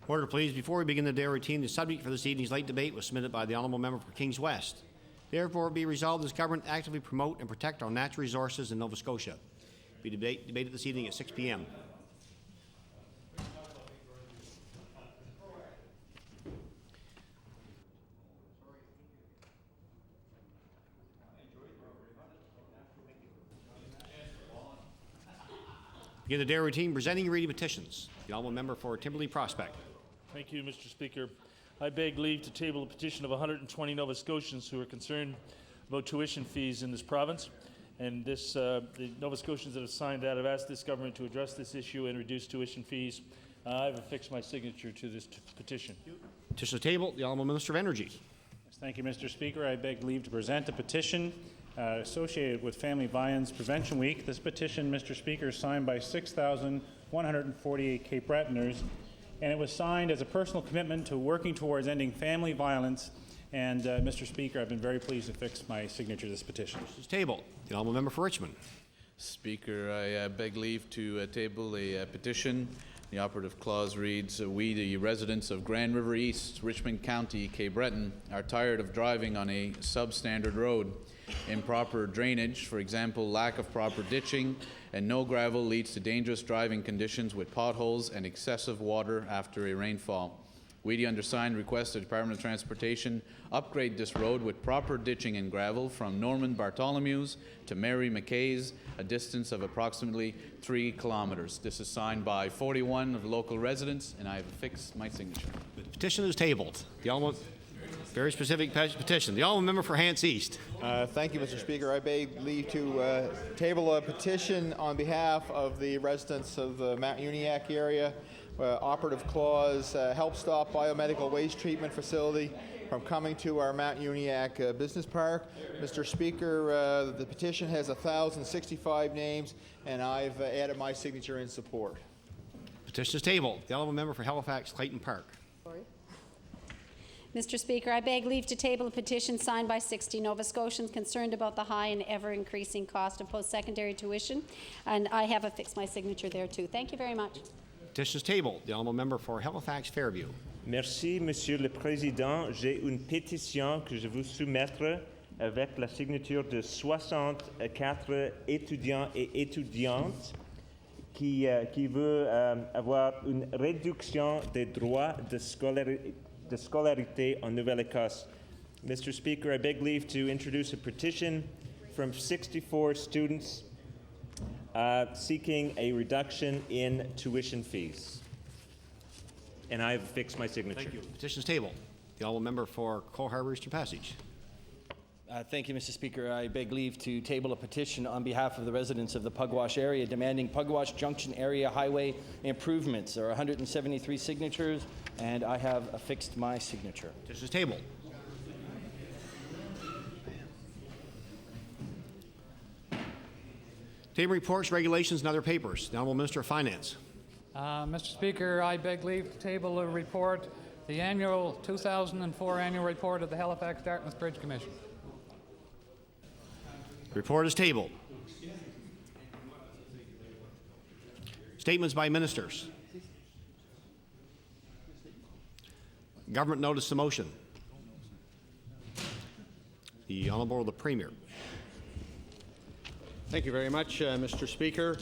Order, please. Before we begin the day routine, the subject for this evening's late debate was submitted by the Honourable Member for Kings West. Therefore, be resolved this government actively promote and protect our natural resources in Nova Scotia. Be debated this evening at 6 p.m. Begin the day routine presenting and reading petitions. The Honourable Member for Timberlea Prospect. Thank you, Mr. Speaker. I beg leave to table a petition of 120 Nova Scotians who are concerned about tuition fees in this province. And the Nova Scotians that have signed that have asked this government to address this issue and reduce tuition fees. I have affixed my signature to this petition. Petition table. The Honourable Minister of Energy. Thank you, Mr. Speaker. I beg leave to present a petition associated with Family Violence Prevention Week. This petition, Mr. Speaker, is signed by 6,148 Cape Bretoners, and it was signed as a personal commitment to working towards ending family violence. And, Mr. Speaker, I've been very pleased to fix my signature to this petition. This is tabled. The Honourable Member for Richmond. Speaker, I beg leave to table a petition. The operative clause reads, we, the residents of Grand River East, Richmond County, Cape Breton, are tired of driving on a substandard road. Improper drainage, for example, lack of proper ditching, and no gravel leads to dangerous driving conditions with potholes and excessive water after a rainfall. We, the undersigned, request the Department of Transportation upgrade this road with proper ditching and gravel from Norman Bartholomew's to Mary McKay's, a distance of approximately 3 kilometers. This is signed by 41 of the local residents, and I have affixed my signature. The petition is tabled. The Honourable, very specific petition. The Honourable Member for Hants East. Thank you, Mr. Speaker. I beg leave to table a petition on behalf of the residents of the Mount Uniacke area. Operative clause help stop biomedical waste treatment facility from coming to our Mount Uniacke Business Park. Mr. Speaker, the petition has 1,065 names, and I've added my signature in support. Petition is tabled. The Honourable Member for Halifax Clayton Park. Mr. Speaker, I beg leave to table a petition signed by 60 Nova Scotians concerned about the high and ever-increasing cost of post-secondary tuition, and I have affixed my signature there too. Thank you very much. Petition is tabled. The Honourable Member for Halifax Fairview. Merci, Monsieur le Président. J'ai une pétition que je veux soumettre avec la signature de 64 étudiants et étudiantes qui veut avoir une réduction des droits de scolarité en Nouvelle-Écosse. Mr. Speaker, I beg leave to introduce a petition from 64 students seeking a reduction in tuition fees. And I have fixed my signature. Thank you. Petition is tabled. The Honourable Member for Cole Harbour Eastern Passage. Thank you, Mr. Speaker. I beg leave to table a petition on behalf of the residents of the Pugwash area demanding Pugwash Junction area highway improvements. There are 173 signatures, and I have affixed my signature. Petition is tabled. Table reports, regulations, and other papers. The Honourable Minister of Finance. Mr. Speaker, I beg leave to table a report, the annual 2004 annual report of the Halifax-Dartmouth Bridge Commission. The report is tabled. Statements by ministers. Government notice of motion. The Honourable the Premier. Thank you very much, Mr. Speaker.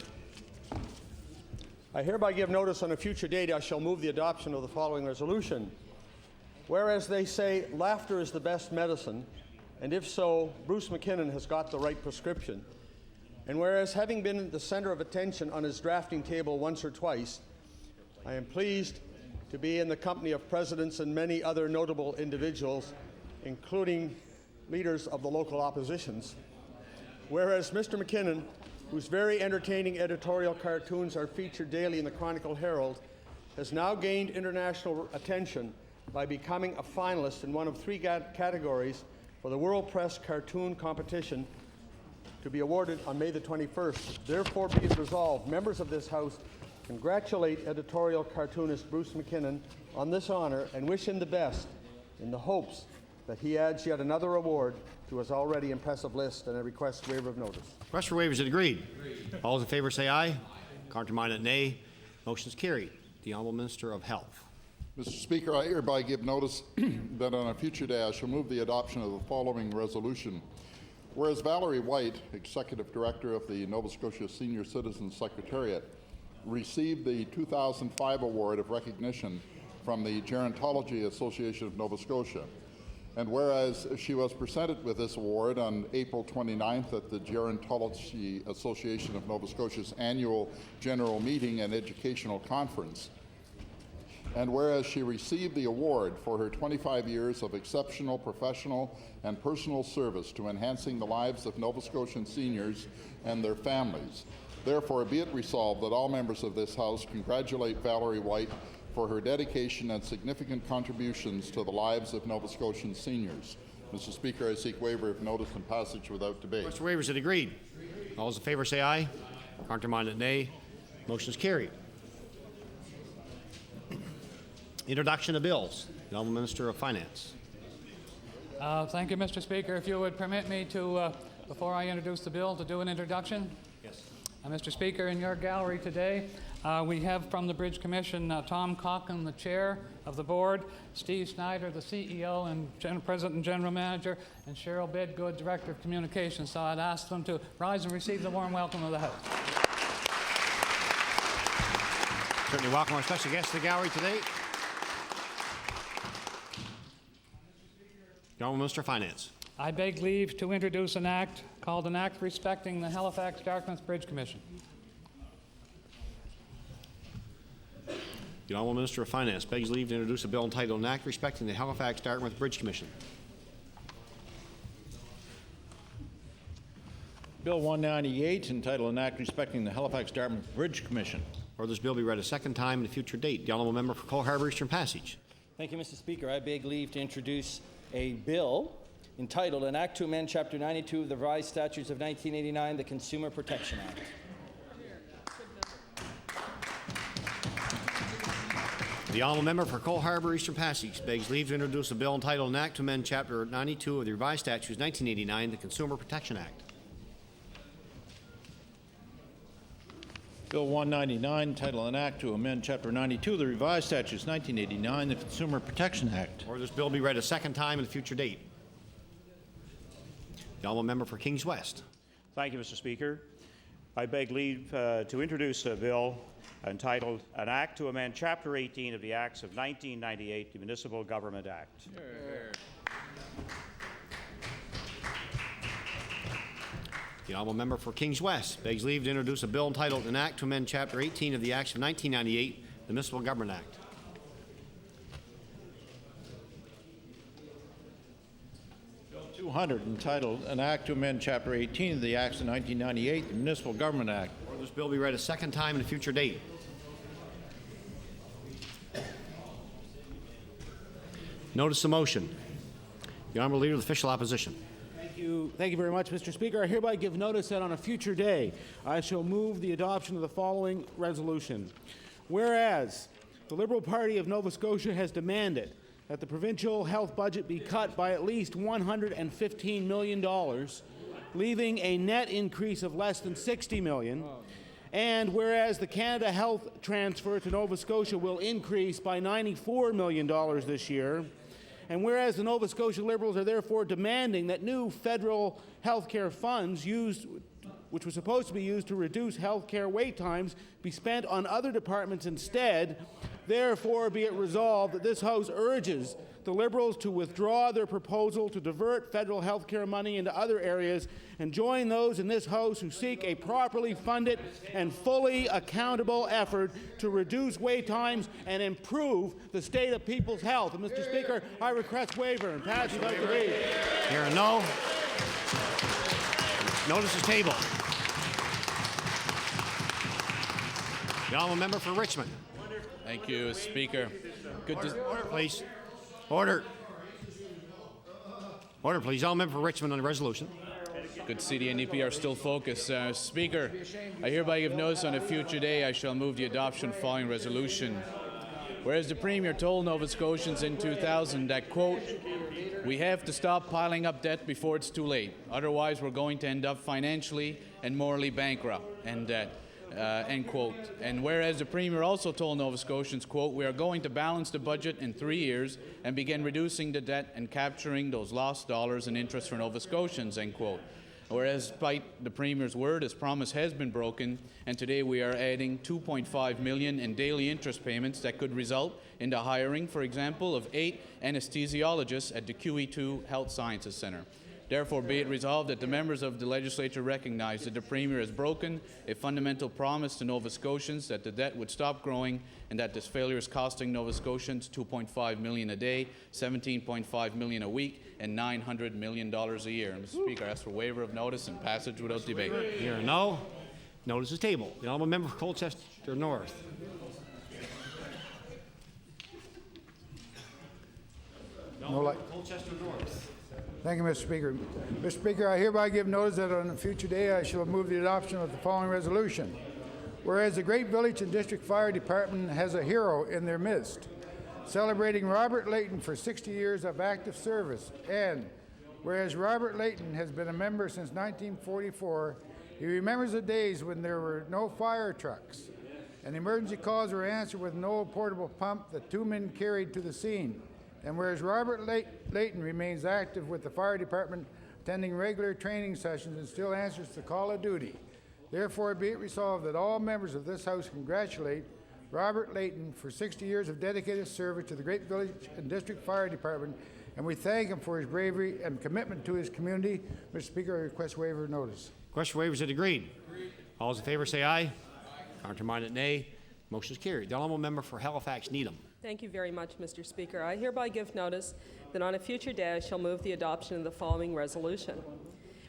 I hereby give notice on a future date I shall move the adoption of the following resolution. Whereas they say laughter is the best medicine, and if so, Bruce McKinnon has got the right prescription. And whereas having been at the center of attention on his drafting table once or twice, I am pleased to be in the company of presidents and many other notable individuals, including leaders of the local oppositions. Whereas Mr. McKinnon, whose very entertaining editorial cartoons are featured daily in the Chronicle Herald, has now gained international attention by becoming a finalist in one of 3 categories for the World Press Cartoon Competition to be awarded on May the 21st. Therefore be it resolved, members of this House congratulate editorial cartoonist Bruce McKinnon on this honor and wish him the best in the hopes that he adds yet another award to his already impressive list, and I request waiver of notice. Request for waivers is agreed. All those in favour say aye. Contrary minded nay. Motion is carried. The Honourable Minister of Health. Mr. Speaker, I hereby give notice that on a future day I shall move the adoption of the following resolution. Whereas Valerie White, Executive Director of the Nova Scotia Senior Citizens Secretariat, received the 2005 Award of Recognition from the Gerontology Association of Nova Scotia. And whereas she was presented with this award on April 29th at the Gerontology Association of Nova Scotia's annual general meeting and educational conference, and whereas she received the award for her 25 years of exceptional professional and personal service to enhancing the lives of Nova Scotian seniors and their families, therefore be it resolved that all members of this House congratulate Valerie White for her dedication and significant contributions to the lives of Nova Scotian seniors. Mr. Speaker, I seek waiver of notice and passage without debate. Mr. Waiver, is it agreed? All those in favor say aye. Counterminded, nay. Motion is carried. Introduction of bills. The Honourable Minister of Finance. Thank you, Mr. Speaker. If you would permit me to, before I introduce the bill, to do an introduction. Yes. Mr. Speaker, in your gallery today, we have from the Bridge Commission Tom Cockin, the Chair of the Board, Steve Snyder, the CEO and President and General Manager, and Cheryl Bidgood, Director of Communications. So I'd ask them to rise and receive the warm welcome of the House. Certainly welcome our special guests to the gallery today. The Honourable Minister of Finance. I beg leave to introduce an act called an Act Respecting the Halifax-Dartmouth Bridge Commission. The Honourable Minister of Finance begs leave to introduce a bill entitled An Act Respecting the Halifax-Dartmouth Bridge Commission. Bill 198, entitled An Act Respecting the Halifax-Dartmouth Bridge Commission. Or this bill be read a second time at a future date. The Honourable Member for Cole Harbour Eastern Passage. Thank you, Mr. Speaker. I beg leave to introduce a bill entitled An Act to Amend Chapter 92 of the Revised Statutes of 1989, the Consumer Protection Act. The Honourable Member for Cole Harbour Eastern Passage begs leave to introduce a bill entitled An Act to Amend Chapter 92 of the Revised Statutes 1989, the Consumer Protection Act. Bill 199, entitled An Act to Amend Chapter 92 of the Revised Statutes 1989, the Consumer Protection Act. Or this bill be read a second time at a future date. The Honourable Member for Kings West. Thank you, Mr. Speaker. I beg leave to introduce a bill entitled An Act to Amend Chapter 18 of the Acts of 1998, the Municipal Government Act. The Honourable Member for Kings West begs leave to introduce a bill entitled An Act to Amend Chapter 18 of the Acts of 1998, the Municipal Government Act. Bill 200, entitled An Act to Amend Chapter 18 of the Acts of 1998, the Municipal Government Act. Or this bill be read a second time at a future date. Notice the motion. The Honourable Leader of the Official Opposition. Thank you very much, Mr. Speaker. I hereby give notice that on a future day I shall move the adoption of the following resolution. Whereas the Liberal Party of Nova Scotia has demanded that the provincial health budget be cut by at least $115 million, leaving a net increase of less than $60 million, and whereas the Canada Health transfer to Nova Scotia will increase by $94 million this year, and whereas the Nova Scotia Liberals are therefore demanding that new federal health care funds which were supposed to be used to reduce health care wait times, be spent on other departments instead, therefore be it resolved that this House urges the Liberals to withdraw their proposal to divert federal health care money into other areas and join those in this House who seek a properly funded and fully accountable effort to reduce wait times and improve the state of people's health. And Mr. Speaker, I request waiver and pass without debate. Here and no. Notice is tabled. The Honourable Member for Richmond. Thank you, Speaker. Good to Order, please. Order. Order, please. Honourable Member for Richmond on the resolution. Good to see the NDP are still focused. Speaker, I hereby give notice on a future day I shall move the adoption of the following resolution. Whereas the Premier told Nova Scotians in 2000 that, quote, we have to stop piling up debt before it's too late. Otherwise, we're going to end up financially and morally bankrupt. And end quote. And whereas the Premier also told Nova Scotians, quote, we are going to balance the budget in 3 years and begin reducing the debt and capturing those lost dollars and interest for Nova Scotians, end quote. Whereas, despite the Premier's word, his promise has been broken, and today we are adding $2.5 million in daily interest payments that could result in the hiring, for example, of 8 anesthesiologists at the QE2 Health Sciences Centre. Therefore, be it resolved that the members of the legislature recognize that the Premier has broken a fundamental promise to Nova Scotians that the debt would stop growing and that this failure is costing Nova Scotians $2.5 million a day, $17.5 million a week, and $900 million a year. Mr. Speaker, I ask for waiver of notice and passage without debate. Here, no. Notice is tabled. The honourable member for Colchester North. Colchester North. Thank you, Mr. Speaker. Mr. Speaker, I hereby give notice that on a future day I shall move the adoption of the following resolution. Whereas the Great Village and District Fire Department has a hero in their midst, celebrating Robert Layton for 60 years of active service, and whereas Robert Layton has been a member since 1944, he remembers the days when there were no fire trucks, and emergency calls were answered with no portable pump that 2 men carried to the scene. And whereas Robert Layton remains active with the fire department, attending regular training sessions and still answers the call of duty, therefore be it resolved that all members of this House congratulate Robert Layton for 60 years of dedicated service to the Great Village and District Fire Department, and we thank him for his bravery and commitment to his community. Mr. Speaker, I request waiver of notice. Question waivers is agreed. All those in favour say aye. Counterminded nay. Motion is carried. The honourable member for Halifax Needham. Thank you very much, Mr. Speaker. I hereby give notice that on a future day I shall move the adoption of the following resolution.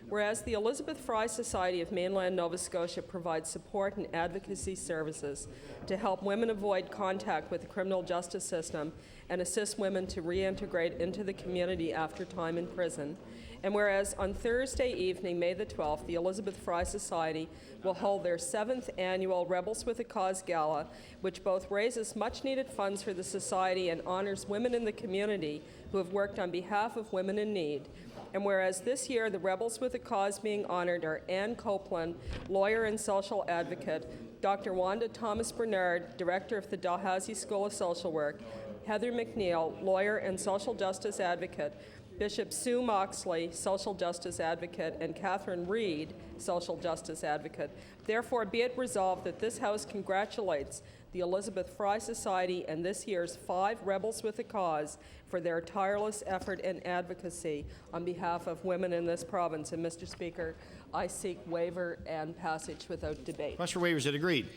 Whereas the Elizabeth Fry Society of Mainland Nova Scotia provides support and advocacy services to help women avoid contact with the criminal justice system and assist women to reintegrate into the community after time in prison. And whereas on Thursday evening, May the 12th, the Elizabeth Fry Society will hold their 7th annual Rebels with a Cause Gala, which both raises much-needed funds for the Society and honors women in the community who have worked on behalf of women in need. And whereas this year the Rebels with a Cause being honored are Ann Copeland, lawyer and social advocate, Dr. Wanda Thomas Bernard, director of the Dalhousie School of Social Work, Heather McNeil, lawyer and social justice advocate, Bishop Sue Moxley, social justice advocate, and Catherine Reed, social justice advocate. Therefore, be it resolved that this House congratulates the Elizabeth Fry Society and this year's 5 Rebels with a Cause for their tireless effort and advocacy on behalf of women in this province. And Mr. Speaker, I seek waiver and passage without debate. Question for waivers is agreed.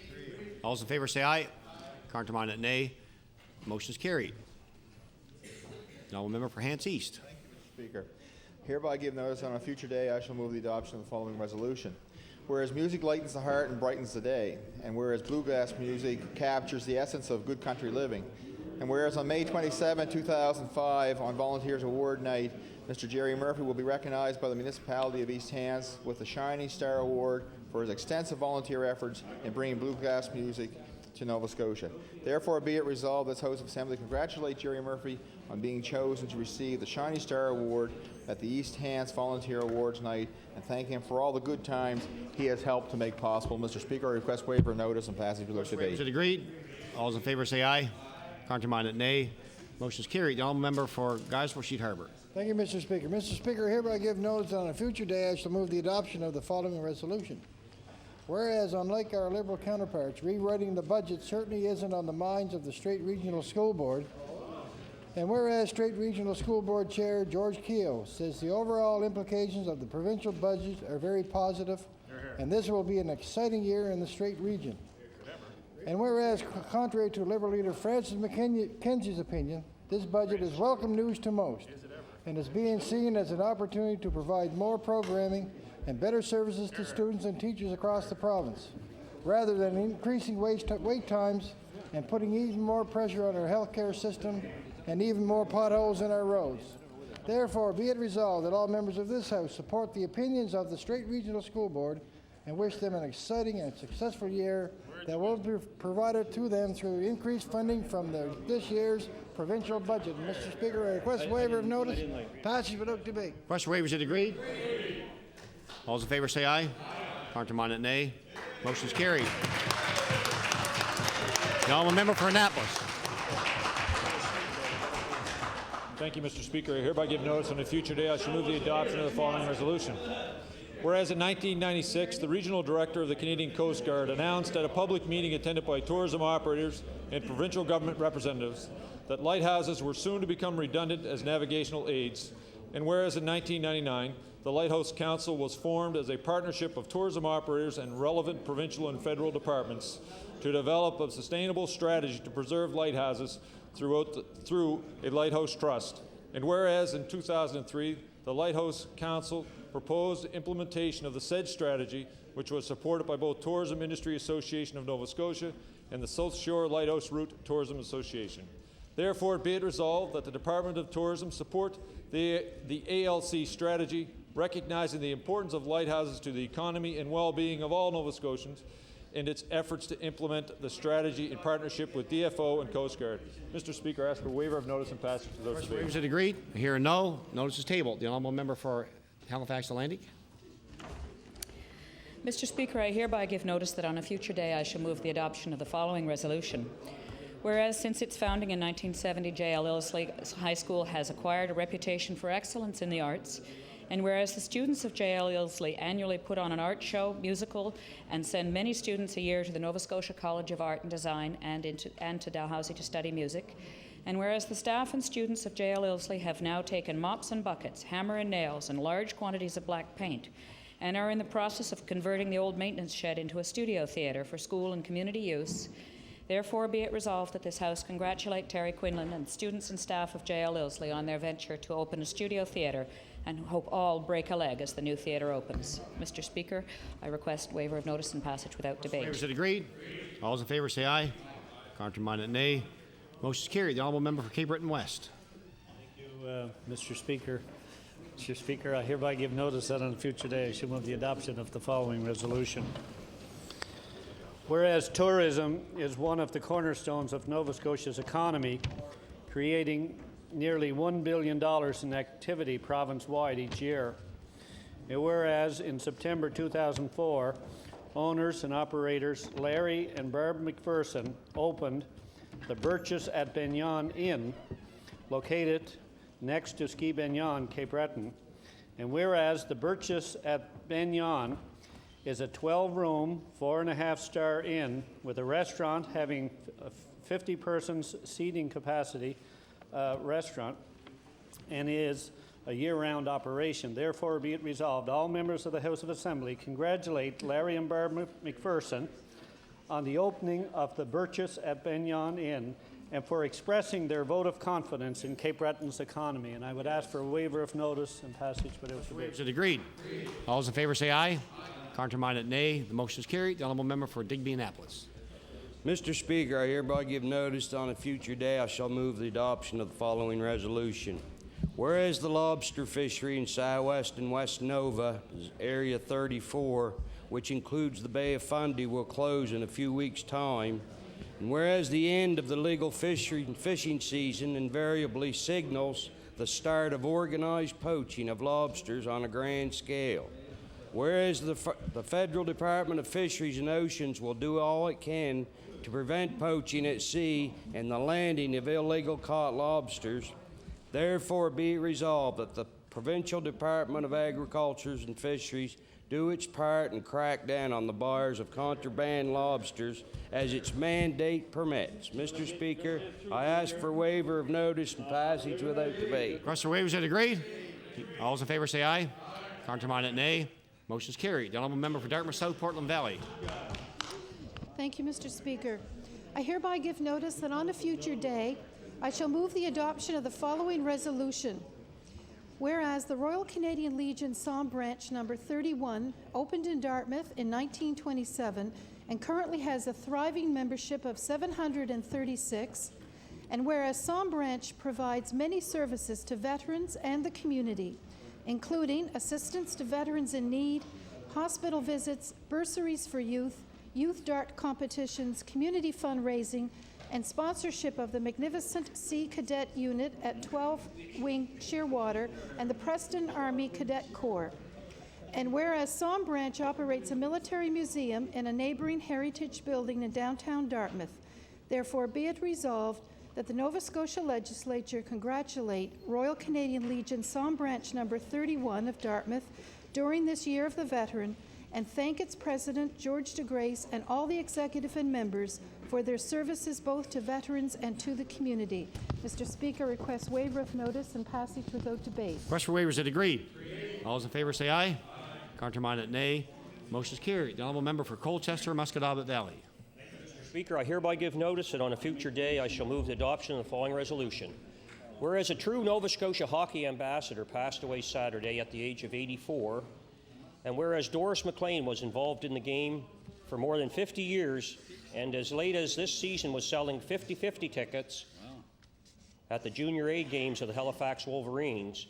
All those in favour say aye. Counterminded nay. Motion is carried. The honourable member for Hants East. Speaker, hereby give notice on a future day I shall move the adoption of the following resolution. Whereas music lightens the heart and brightens the day, and whereas bluegrass music captures the essence of good country living, and whereas on May 27, 2005, on Volunteers Award Night, Mr. Jerry Murphy will be recognized by the municipality of East Hants with the Shining Star Award for his extensive volunteer efforts in bringing bluegrass music to Nova Scotia. Therefore, be it resolved, this House of Assembly congratulate Jerry Murphy on being chosen to receive the Shining Star Award at the East Hants Volunteer Awards Night, and thank him for all the good times he has helped to make possible. Mr. Speaker, I request waiver of notice and passage without debate. Is it agreed? All those in favour say aye. Counterminded nay. Motion is carried. The honourable member for Guysborough Sheet Harbour. Thank you, Mr. Speaker. Mr. Speaker, hereby give notice on a future day I shall move the adoption of the following resolution. Whereas, unlike our Liberal counterparts, rewriting the budget certainly isn't on the minds of the Strait Regional School Board, and whereas Strait Regional School Board Chair George Keogh says the overall implications of the provincial budget are very positive, and this will be an exciting year in the Strait region. And whereas, contrary to Liberal leader Francis McKenzie's opinion, this budget is welcome news to most, and is being seen as an opportunity to provide more programming and better services to students and teachers across the province, rather than increasing wait times and putting even more pressure on our healthcare system and even more potholes in our roads. Therefore, be it resolved that all members of this House support the opinions of the Strait Regional School Board and wish them an exciting and successful year that will be provided to them through increased funding from this year's provincial budget. Mr. Speaker, I request waiver of notice. Passage without debate. Question waivers is agreed. All those in favour say aye. Counterminded nay. Motion's carried. The honourable member for Annapolis. Thank you, Mr. Speaker. I hereby give notice on a future day I shall move the adoption of the following resolution. Whereas in 1996, the regional director of the Canadian Coast Guard announced at a public meeting attended by tourism operators and provincial government representatives that lighthouses were soon to become redundant as navigational aids. And whereas in 1999, the Lighthouse Council was formed as a partnership of tourism operators and relevant provincial and federal departments to develop a sustainable strategy to preserve lighthouses through a Lighthouse Trust. And whereas in 2003, the Lighthouse Council proposed implementation of the said strategy, which was supported by both Tourism Industry Association of Nova Scotia and the South Shore Lighthouse Route Tourism Association. Therefore, be it resolved that the Department of Tourism support the ALC strategy, recognizing the importance of lighthouses to the economy and well-being of all Nova Scotians in its efforts to implement the strategy in partnership with DFO and Coast Guard. Mr. Speaker, I ask for waiver of notice and passage without debate. Waivers are agreed. I hear a no. Notice is tabled. The honourable member for Halifax Atlantic. Mr. Speaker, I hereby give notice that on a future day I shall move the adoption of the following resolution. Whereas since its founding in 1970, J.L. Ilsley High School has acquired a reputation for excellence in the arts, and whereas the students of J.L. Ilsley annually put on an art show, musical, and send many students a year to the Nova Scotia College of Art and Design and to Dalhousie to study music, and whereas the staff and students of J.L. Ilsley have now taken mops and buckets, hammer and nails, and large quantities of black paint, and are in the process of converting the old maintenance shed into a studio theatre for school and community use, therefore be it resolved that this House congratulate Terry Quinlan and students and staff of J.L. Ilsley on their venture to open a studio theatre, and hope all break a leg as the new theatre opens. Mr. Speaker, I request waiver of notice and passage without debate. Waivers are agreed. All those in favour say aye. Contrary-minded, nay. Motion is carried. The honourable member for Cape Breton West. Thank you, Mr. Speaker. Mr. Speaker, I hereby give notice that on a future day I shall move the adoption of the following resolution. Whereas tourism is one of the cornerstones of Nova Scotia's economy, creating nearly $1 billion in activity province-wide each year. And whereas in September 2004, owners and operators Larry and Barb McPherson opened the Birches at Benyon Inn, located next to Ski Benyon, Cape Breton. And whereas the Birches at Benyon is a 12-room, 4.5-star inn with a restaurant having 50 persons seating capacity restaurant and is a year-round operation. Therefore, be it resolved, all members of the House of Assembly congratulate Larry and Barb McPherson on the opening of the Birches at Benyon Inn and for expressing their vote of confidence in Cape Breton's economy. And I would ask for a waiver of notice and passage without debate. Waivers are agreed. All those in favour say aye. Contrary-minded, nay. The motion is carried. The honourable member for Digby Annapolis. Mr. Speaker, I hereby give notice that on a future day I shall move the adoption of the following resolution. Whereas the lobster fishery in Southwest and West Nova, Area 34, which includes the Bay of Fundy, will close in a few weeks' time, and whereas the end of the legal fishing season invariably signals the start of organized poaching of lobsters on a grand scale, whereas the Federal Department of Fisheries and Oceans will do all it can to prevent poaching at sea and the landing of illegal caught lobsters, therefore be it resolved that the Provincial Department of Agriculture and Fisheries do its part and crack down on the buyers of contraband lobsters as its mandate permits. Mr. Speaker, I ask for waiver of notice and passage without debate. Request for waivers are agreed. All those in favour say aye. Contrary-minded, nay. Motion is carried. The honourable member for Dartmouth South Portland Valley. Thank you, Mr. Speaker. I hereby give notice that on a future day I shall move the adoption of the following resolution. Whereas the Royal Canadian Legion Somme Branch number 31 opened in Dartmouth in 1927 and currently has a thriving membership of 736, and whereas Somme Branch provides many services to veterans and the community, including assistance to veterans in need, hospital visits, bursaries for youth, youth dart competitions, community fundraising, and sponsorship of the Magnificent Sea Cadet Unit at 12 Wing Shearwater and the Preston Army Cadet Corps. And whereas Somme Branch operates a military museum in a neighboring heritage building in downtown Dartmouth, therefore be it resolved that the Nova Scotia Legislature congratulate Royal Canadian Legion Somme Branch number 31 of Dartmouth during this Year of the Veteran, and thank its President, George de Grace, and all the executive and members for their services both to veterans and to the community. Mr. Speaker, request waiver of notice and passage without debate. Request for waivers is agreed. All those in favor say aye. Counterminded nay. Motion is carried. The honourable member for Colchester, Musquodoboit Valley. Mr. Speaker, I hereby give notice that on a future day I shall move the adoption of the following resolution. Whereas a true Nova Scotia hockey ambassador passed away Saturday at the age of 84, and whereas Doris McLean was involved in the game for more than 50 years, and as late as this season was selling 50-50 tickets at the Junior A games of the Halifax Wolverines,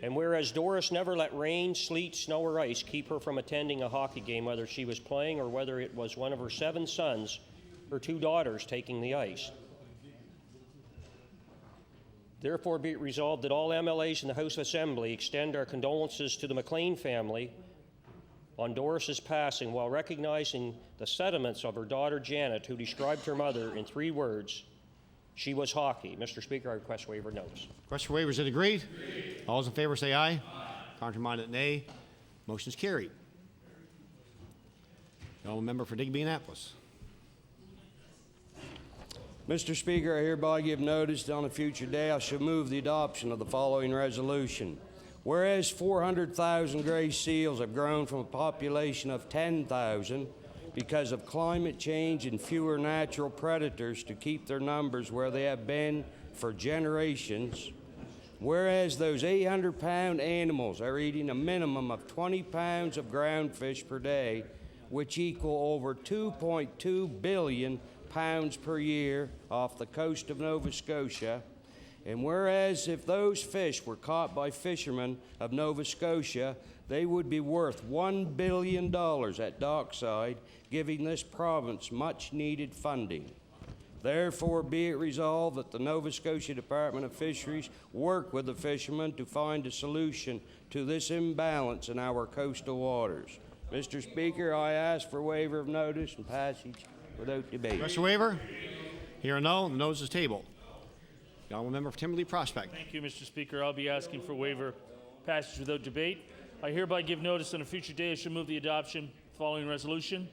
and whereas Doris never let rain, sleet, snow, or ice keep her from attending a hockey game, whether she was playing or whether it was one of her 7 sons or 2 daughters taking the ice. Therefore be it resolved that all MLAs in the House of Assembly extend our condolences to the McLean family on Doris's passing, while recognizing the sentiments of her daughter Janet, who described her mother in 3 words: she was hockey. Mr. Speaker, I request waiver of notice. Request for waivers is agreed. All those in favor say aye. Counterminded nay. Motion is carried. The honourable member for Digby Annapolis. Mr. Speaker, I hereby give notice that on a future day I shall move the adoption of the following resolution. Whereas 400,000 gray seals have grown from a population of 10,000 because of climate change and fewer natural predators to keep their numbers where they have been for generations. Whereas those 800-pound animals are eating a minimum of 20 pounds of ground fish per day, which equal over 2.2 billion pounds per year off the coast of Nova Scotia. And whereas if those fish were caught by fishermen of Nova Scotia, they would be worth $1 billion at dockside, giving this province much needed funding. Therefore be it resolved that the Nova Scotia Department of Fisheries work with the fishermen to find a solution to this imbalance in our coastal waters. Mr. Speaker, I ask for waiver of notice and passage without debate. Request for waiver? Here or no, the notice is tabled. The honourable member for Timberlea Prospect. Thank you, Mr. Speaker. I'll be asking for waiver passage without debate. I hereby give notice on a future day I shall move the adoption following resolution.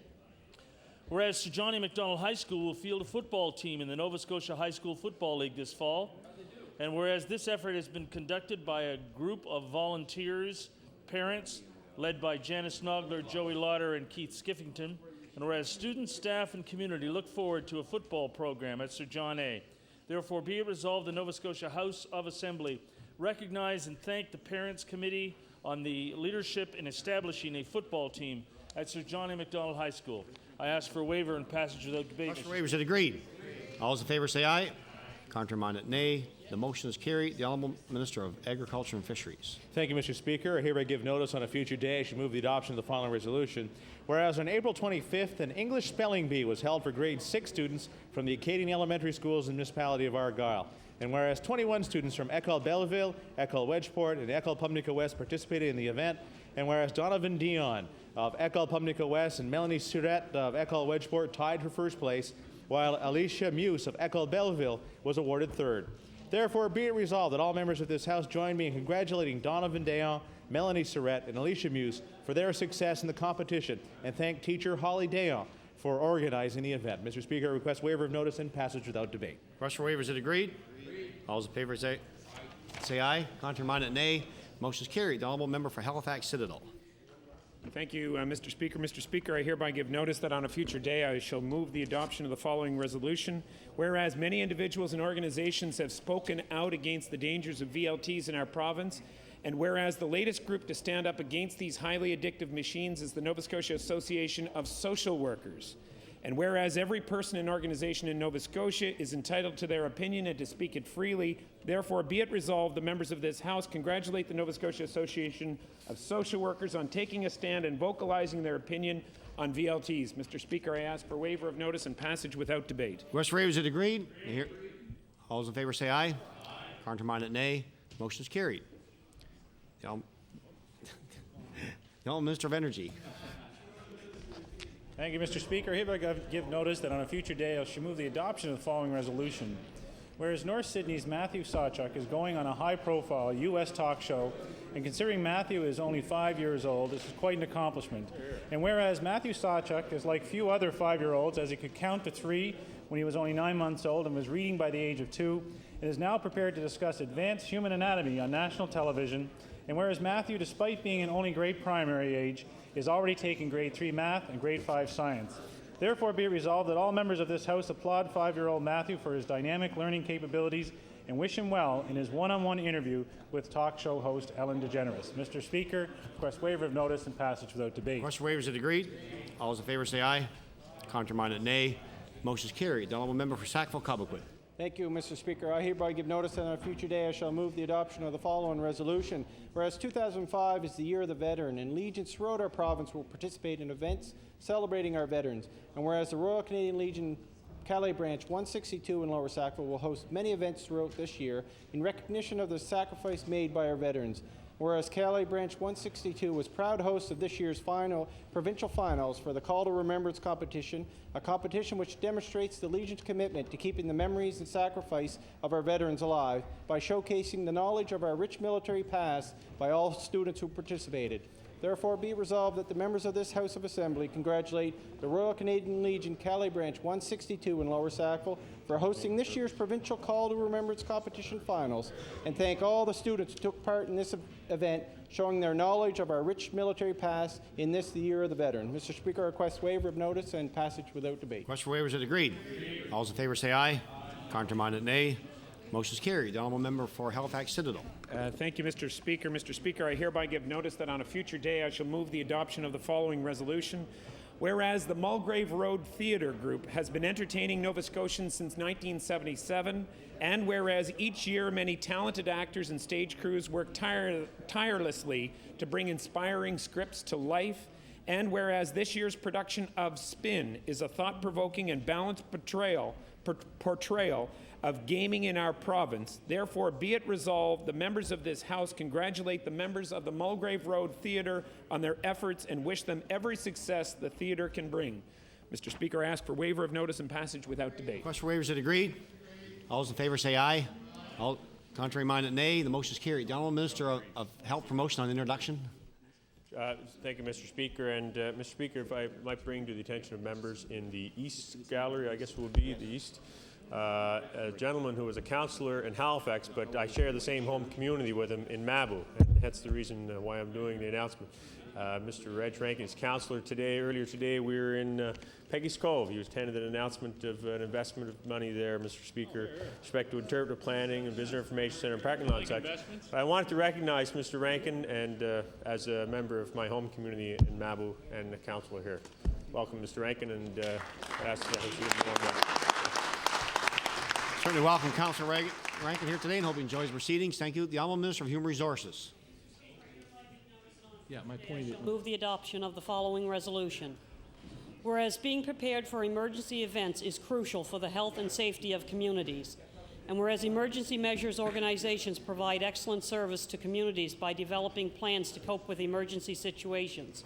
Whereas Sir John A. Macdonald High School will field a football team in the Nova Scotia High School Football League this fall, and whereas this effort has been conducted by a group of volunteers, parents, led by Janice Nogler, Joey Lauder, and Keith Skiffington, and whereas students, staff, and community look forward to a football program at Sir John A. Therefore, be it resolved, the Nova Scotia House of Assembly recognize and thank the Parents Committee on the leadership in establishing a football team at Sir John A. Macdonald High School. I ask for waiver and passage without debate. Request for waivers is agreed. All those in favor say aye. Counterminded nay. The motion is carried. The Honourable Minister of Agriculture and Fisheries. Thank you, Mr. Speaker. I hereby give notice on a future day I should move the adoption of the following resolution. Whereas on April 25th, an English spelling bee was held for grade 6 students from the Acadian Elementary Schools in the municipality of Argyll. And whereas 21 students from École Belleville, École Wedgeport, and École Pubnica West participated in the event, and whereas Donovan Dion of École Pubnica West and Melanie Surette of École Wedgeport tied for first place, while Alicia Muse of École Belleville was awarded third. Therefore, be it resolved that all members of this House join me in congratulating Donovan Dion, Melanie Surette, and Alicia Muse for their success in the competition, and thank teacher Holly Dion for organizing the event. Mr. Speaker, I request waiver of notice and passage without debate. Request for waivers is agreed. All those in favor say aye. Counterminded nay. Motion is carried. The honourable member for Halifax Citadel. Thank you, Mr. Speaker. Mr. Speaker, I hereby give notice that on a future day I shall move the adoption of the following resolution. Whereas many individuals and organizations have spoken out against the dangers of VLTs in our province, and whereas the latest group to stand up against these highly addictive machines is the Nova Scotia Association of Social Workers, and whereas every person and organization in Nova Scotia is entitled to their opinion and to speak it freely, therefore be it resolved the members of this House congratulate the Nova Scotia Association of Social Workers on taking a stand and vocalizing their opinion on VLTs. Mr. Speaker, I ask for waiver of notice and passage without debate. Request for waivers is agreed. All those in favor say aye. Counterminded nay. Motion is carried. The Honourable Minister of Energy. Thank you, Mr. Speaker. I hereby give notice that on a future day I shall move the adoption of the following resolution. Whereas North Sydney's Matthew Sawchuk is going on a high-profile U.S. talk show, and considering Matthew is only 5 years old, this is quite an accomplishment. And whereas Matthew Sawchuk is like few other 5-year-olds, as he could count to 3 when he was only 9 months old and was reading by the age of 2, and is now prepared to discuss advanced human anatomy on national television. And whereas Matthew, despite being in only grade primary age, is already taking grade 3 math and grade 5 science. Therefore, be it resolved that all members of this House applaud 5-year-old Matthew for his dynamic learning capabilities and wish him well in his one-on-one interview with talk show host Ellen DeGeneres. Mr. Speaker, request waiver of notice and passage without debate. Question waivers are agreed. All those in favour say aye. Contrary-minded, nay. Motion is carried. The Honourable Member for Sackville-Cobequid. Thank you, Mr. Speaker. I hereby give notice that on a future day I shall move the adoption of the following resolution. Whereas 2005 is the year of the veteran, and Legions throughout our province will participate in events celebrating our veterans. And whereas the Royal Canadian Legion Calais Branch 162 in Lower Sackville will host many events throughout this year in recognition of the sacrifice made by our veterans. Whereas Calais Branch 162 was proud host of this year's provincial finals for the Call to Remembrance competition, a competition which demonstrates the Legion's commitment to keeping the memories and sacrifice of our veterans alive by showcasing the knowledge of our rich military past by all students who participated. Therefore, be it resolved that the members of this House of Assembly congratulate the Royal Canadian Legion Calais Branch 162 in Lower Sackville for hosting this year's provincial Call to Remembrance competition finals, and thank all the students who took part in this event, showing their knowledge of our rich military past in this, the Year of the Veteran. Mr. Speaker, I request waiver of notice and passage without debate. Question for waivers is agreed. All those in favour say aye. Contrary-minded, nay. Motion is carried. The Honourable Member for Halifax Citadel. Thank you, Mr. Speaker. Mr. Speaker, I hereby give notice that on a future day I shall move the adoption of the following resolution. Whereas the Mulgrave Road Theatre Group has been entertaining Nova Scotians since 1977, and whereas each year many talented actors and stage crews work tirelessly to bring inspiring scripts to life, and whereas this year's production of Spin is a thought-provoking and balanced portrayal of gaming in our province. Therefore, be it resolved, the members of this House congratulate the members of the Mulgrave Road Theatre on their efforts and wish them every success the theatre can bring. Mr. Speaker, I ask for waiver of notice and passage without debate. Question for waivers is agreed. All those in favour say aye. All contrary-minded, nay. The motion is carried. The Honourable Minister of Health Promotion on introduction. Thank you, Mr. Speaker. And Mr. Speaker, if I might bring to the attention of members in the East Gallery, I guess will be the East, a gentleman who was a councillor in Halifax, but I share the same home community with him in Mabou, and that's the reason why I'm doing the announcement. Mr. Reg Rankin is councillor today. Earlier today, we were in Peggy's Cove. He attended an announcement of an investment of money there, Mr. Speaker, with respect to interpretive planning and visitor information center and parking lot section. I wanted to recognize Mr. Rankin and as a member of my home community in Mabou and a councillor here. Welcome, Mr. Rankin, and ask that he give me one more. Certainly welcome Councillor Rankin here today and hope he enjoys proceedings. Thank you. The Honourable Minister of Human Resources. Yeah, my point is... Move the adoption of the following resolution. Whereas being prepared for emergency events is crucial for the health and safety of communities, and whereas emergency measures organizations provide excellent service to communities by developing plans to cope with emergency situations,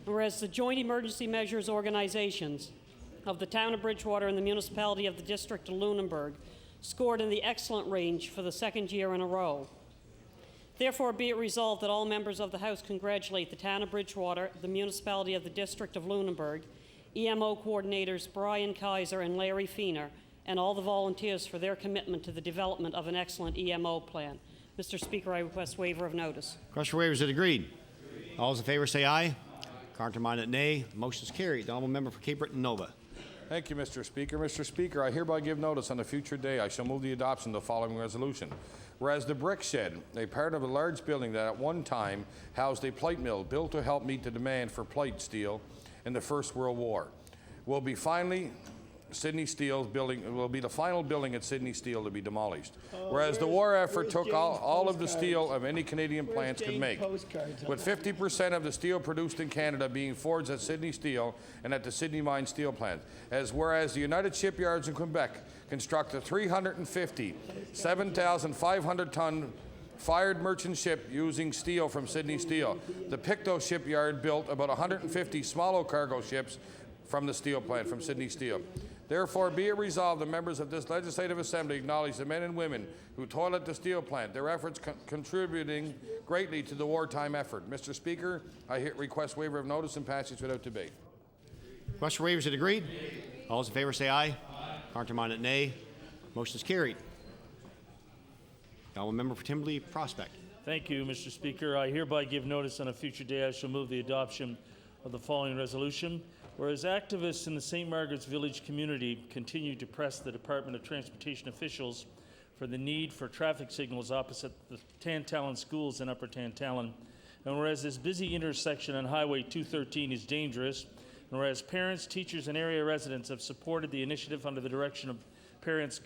and whereas the Joint Emergency Measures Organizations of the Town of Bridgewater and the Municipality of the District of Lunenburg scored in the excellent range for the second year in a row. Therefore, be it resolved that all members of the House congratulate the Town of Bridgewater, the Municipality of the District of Lunenburg, EMO coordinators Brian Kaiser and Larry Feener, and all the volunteers for their commitment to the development of an excellent EMO plan. Mr. Speaker, I request waiver of notice. Question for waivers is agreed. All those in favour say aye. Contrary-minded, nay. The motion is carried. The Honourable Member for Cape Breton Nova. Thank you, Mr. Speaker. Mr. Speaker, I hereby give notice on a future day I shall move the adoption of the following resolution. Whereas the brick shed, a part of a large building that at one time housed a plate mill built to help meet the demand for plate steel in the First World War, will be the final building at Sydney Steel to be demolished. Whereas the war effort took all of the steel of any Canadian plants could make, with 50% of the steel produced in Canada being forged at Sydney Steel and at the Sydney Mine Steel Plant. Whereas the United Shipyards in Quebec construct a 350, 7,500-ton fired merchant ship using steel from Sydney Steel. The Pictou shipyard built about 150 small cargo ships from the steel plant, from Sydney Steel. Therefore, be it resolved, the members of this Legislative Assembly acknowledge the men and women who toil at the steel plant, their efforts contributing greatly to the wartime effort. Mr. Speaker, I request waiver of notice and passage without debate. Request for waivers is agreed. All those in favor say aye. Countermanded nay. Motion is carried. The honourable member for Timberley Prospect. Thank you, Mr. Speaker. I hereby give notice on a future day I shall move the adoption of the following resolution. Whereas activists in the St. Margaret's Village community continue to press the Department of Transportation officials for the need for traffic signals opposite the Tantallon schools in Upper Tantallon, and whereas this busy intersection on Highway 213 is dangerous, and whereas parents, teachers, and area residents have supported the initiative under the direction of parents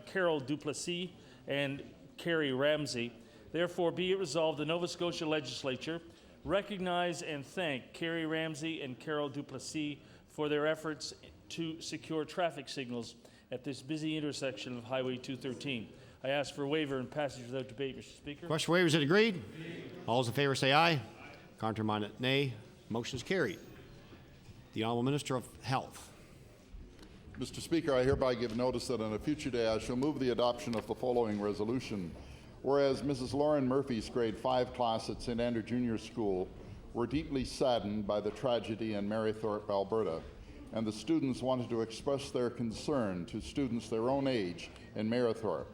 Carol Duplessis and Carrie Ramsey, therefore be it resolved the Nova Scotia Legislature recognize and thank Carrie Ramsey and Carol Duplessis for their efforts to secure traffic signals at this busy intersection of Highway 213. I ask for waiver and passage without debate, Mr. Speaker. Question for waivers is agreed. All those in favor say aye. Countermanded nay. Motion is carried. The Honourable Minister of Health. Mr. Speaker, I hereby give notice that on a future day I shall move the adoption of the following resolution. Whereas Mrs. Lauren Murphy's grade 5 class at St. Andrew Junior School were deeply saddened by the tragedy in Marythorpe, Alberta, and the students wanted to express their concern to students their own age in Marythorpe.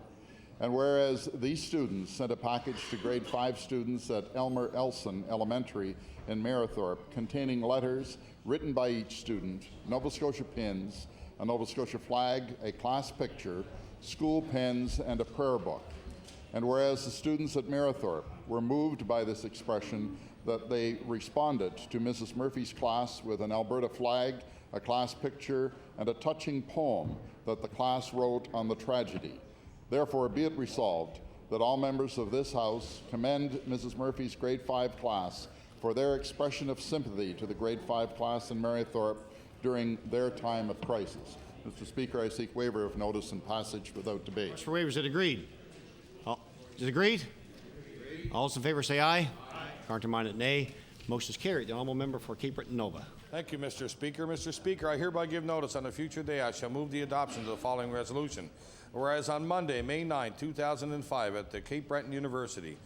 And whereas these students sent a package to grade 5 students at Elmer Elson Elementary in Marythorpe containing letters written by each student, Nova Scotia pins, a Nova Scotia flag, a class picture, school pens, and a prayer book. And whereas the students at Marythorpe were moved by this expression, that they responded to Mrs. Murphy's class with an Alberta flag, a class picture, and a touching poem that the class wrote on the tragedy. Therefore, be it resolved that all members of this House commend Mrs. Murphy's grade 5 class for their expression of sympathy to the grade 5 class in Marythorpe during their time of crisis. Mr. Speaker, I seek waiver of notice and passage without debate. Question for waivers is agreed. Is it agreed? All those in favor say aye. Countermanded nay. Motion is carried. The honourable member for Cape Breton Nova. Thank you, Mr. Speaker. Mr. Speaker, I hereby give notice on a future day I shall move the adoption of the following resolution. Whereas on Monday, May 9, 2005, at the Cape Breton University,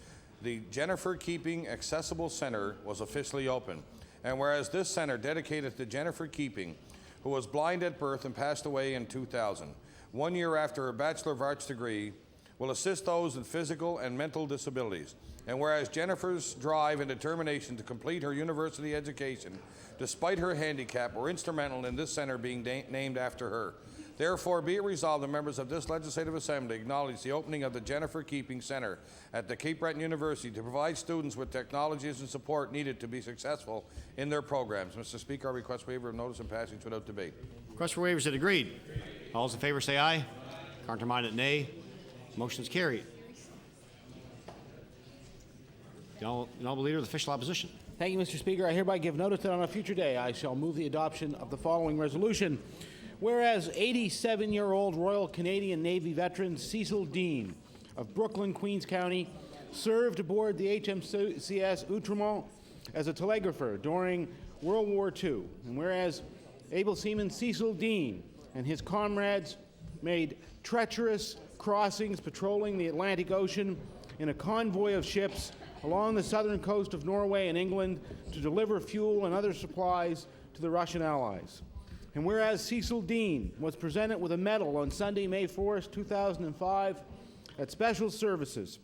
the Jennifer Keeping Accessible Centre was officially opened. And whereas this centre, dedicated to Jennifer Keeping, who was blind at birth and passed away in 2000, 1 year after her Bachelor of Arts degree, will assist those with physical and mental disabilities. And whereas Jennifer's drive and determination to complete her university education, despite her handicap, were instrumental in this centre being named after her. Therefore, be it resolved, the members of this Legislative Assembly acknowledge the opening of the Jennifer Keeping Centre at the Cape Breton University to provide students with technologies and support needed to be successful in their programs. Mr. Speaker, I request waiver of notice and passage without debate. Request for waivers is agreed. All those in favor say aye. Countermanded nay. Motion is carried. The Honourable Leader of the Official Opposition. Thank you, Mr. Speaker. I hereby give notice that on a future day I shall move the adoption of the following resolution. Whereas 87-year-old Royal Canadian Navy veteran Cecil Dean of Brooklyn, Queens County, served aboard the HMCS Outremont as a telegrapher during World War II. And whereas able seaman Cecil Dean and his comrades made treacherous crossings patrolling the Atlantic Ocean in a convoy of ships along the southern coast of Norway and England to deliver fuel and other supplies to the Russian allies. And whereas Cecil Dean was presented with a medal on Sunday, May 4th, 2005 at Special Services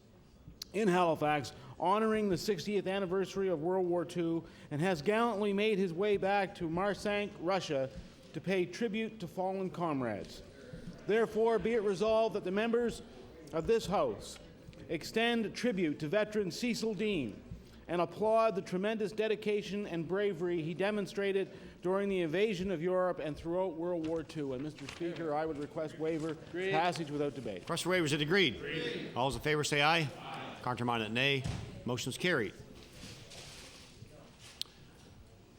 in Halifax, honoring the 60th anniversary of World War II, and has gallantly made his way back to Marsank, Russia, to pay tribute to fallen comrades. Therefore, be it resolved that the members of this House extend tribute to veteran Cecil Dean and applaud the tremendous dedication and bravery he demonstrated during the invasion of Europe and throughout World War II. And Mr. Speaker, I would request waiver, passage without debate. Request for waivers is agreed. All those in favor say aye. Countermanded nay. Motion is carried.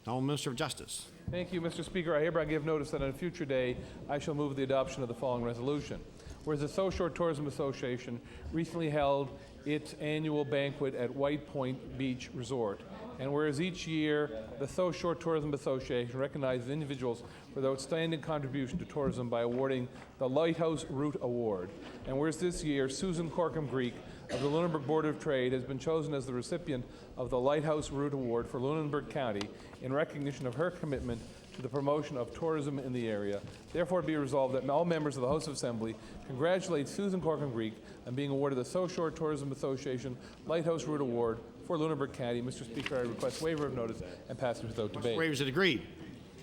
Honourable Minister of Justice. Thank you, Mr. Speaker. I hereby give notice that on a future day I shall move the adoption of the following resolution. whereas the South Shore Tourism Association recently held its annual banquet at White Point Beach Resort. And whereas each year the South Shore Tourism Association recognizes individuals for their outstanding contribution to tourism by awarding the Lighthouse Route Award. And whereas this year Susan Corkum-Greek of the Lunenburg Board of Trade has been chosen as the recipient of the Lighthouse Route Award for Lunenburg County in recognition of her commitment to the promotion of tourism in the area. Therefore, be resolved that all members of the House of Assembly congratulate Susan Corkum-Greek on being awarded the South Shore Tourism Association Lighthouse Route Award for Lunenburg County. Mr. Speaker, I request waiver of notice and passage without debate. Waivers are agreed.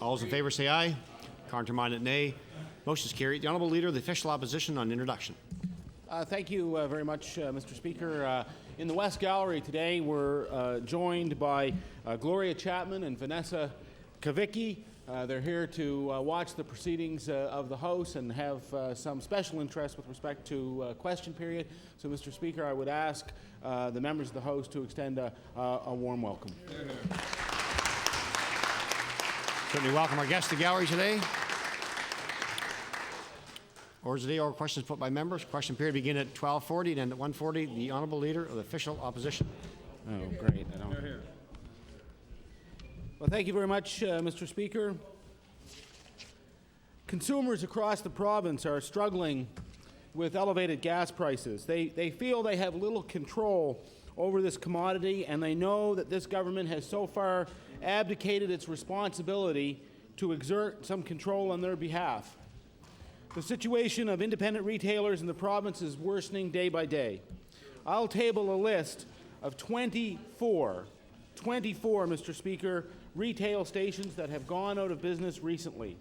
All those in favor say aye. Counterminded nay. Motion is carried. The Honourable Leader of the Official Opposition on introduction. Thank you very much, Mr. Speaker. In the West Gallery today, we're joined by Gloria Chapman and Vanessa Kavicki. They're here to watch the proceedings of the House and have some special interest with respect to question period. So, Mr. Speaker, I would ask the members of the House to extend a warm welcome. Certainly welcome our guests to the gallery today. Orders of the day or questions put by members. Question period begin at 12:40 and end at 1:40. The Honourable Leader of the Official Opposition. Oh, great. I don't. Well, thank you very much, Mr. Speaker. Consumers across the province are struggling with elevated gas prices. They feel they have little control over this commodity, and they know that this government has so far abdicated its responsibility to exert some control on their behalf. The situation of independent retailers in the province is worsening day by day. I'll table a list of 24, Mr. Speaker, retail stations that have gone out of business recently.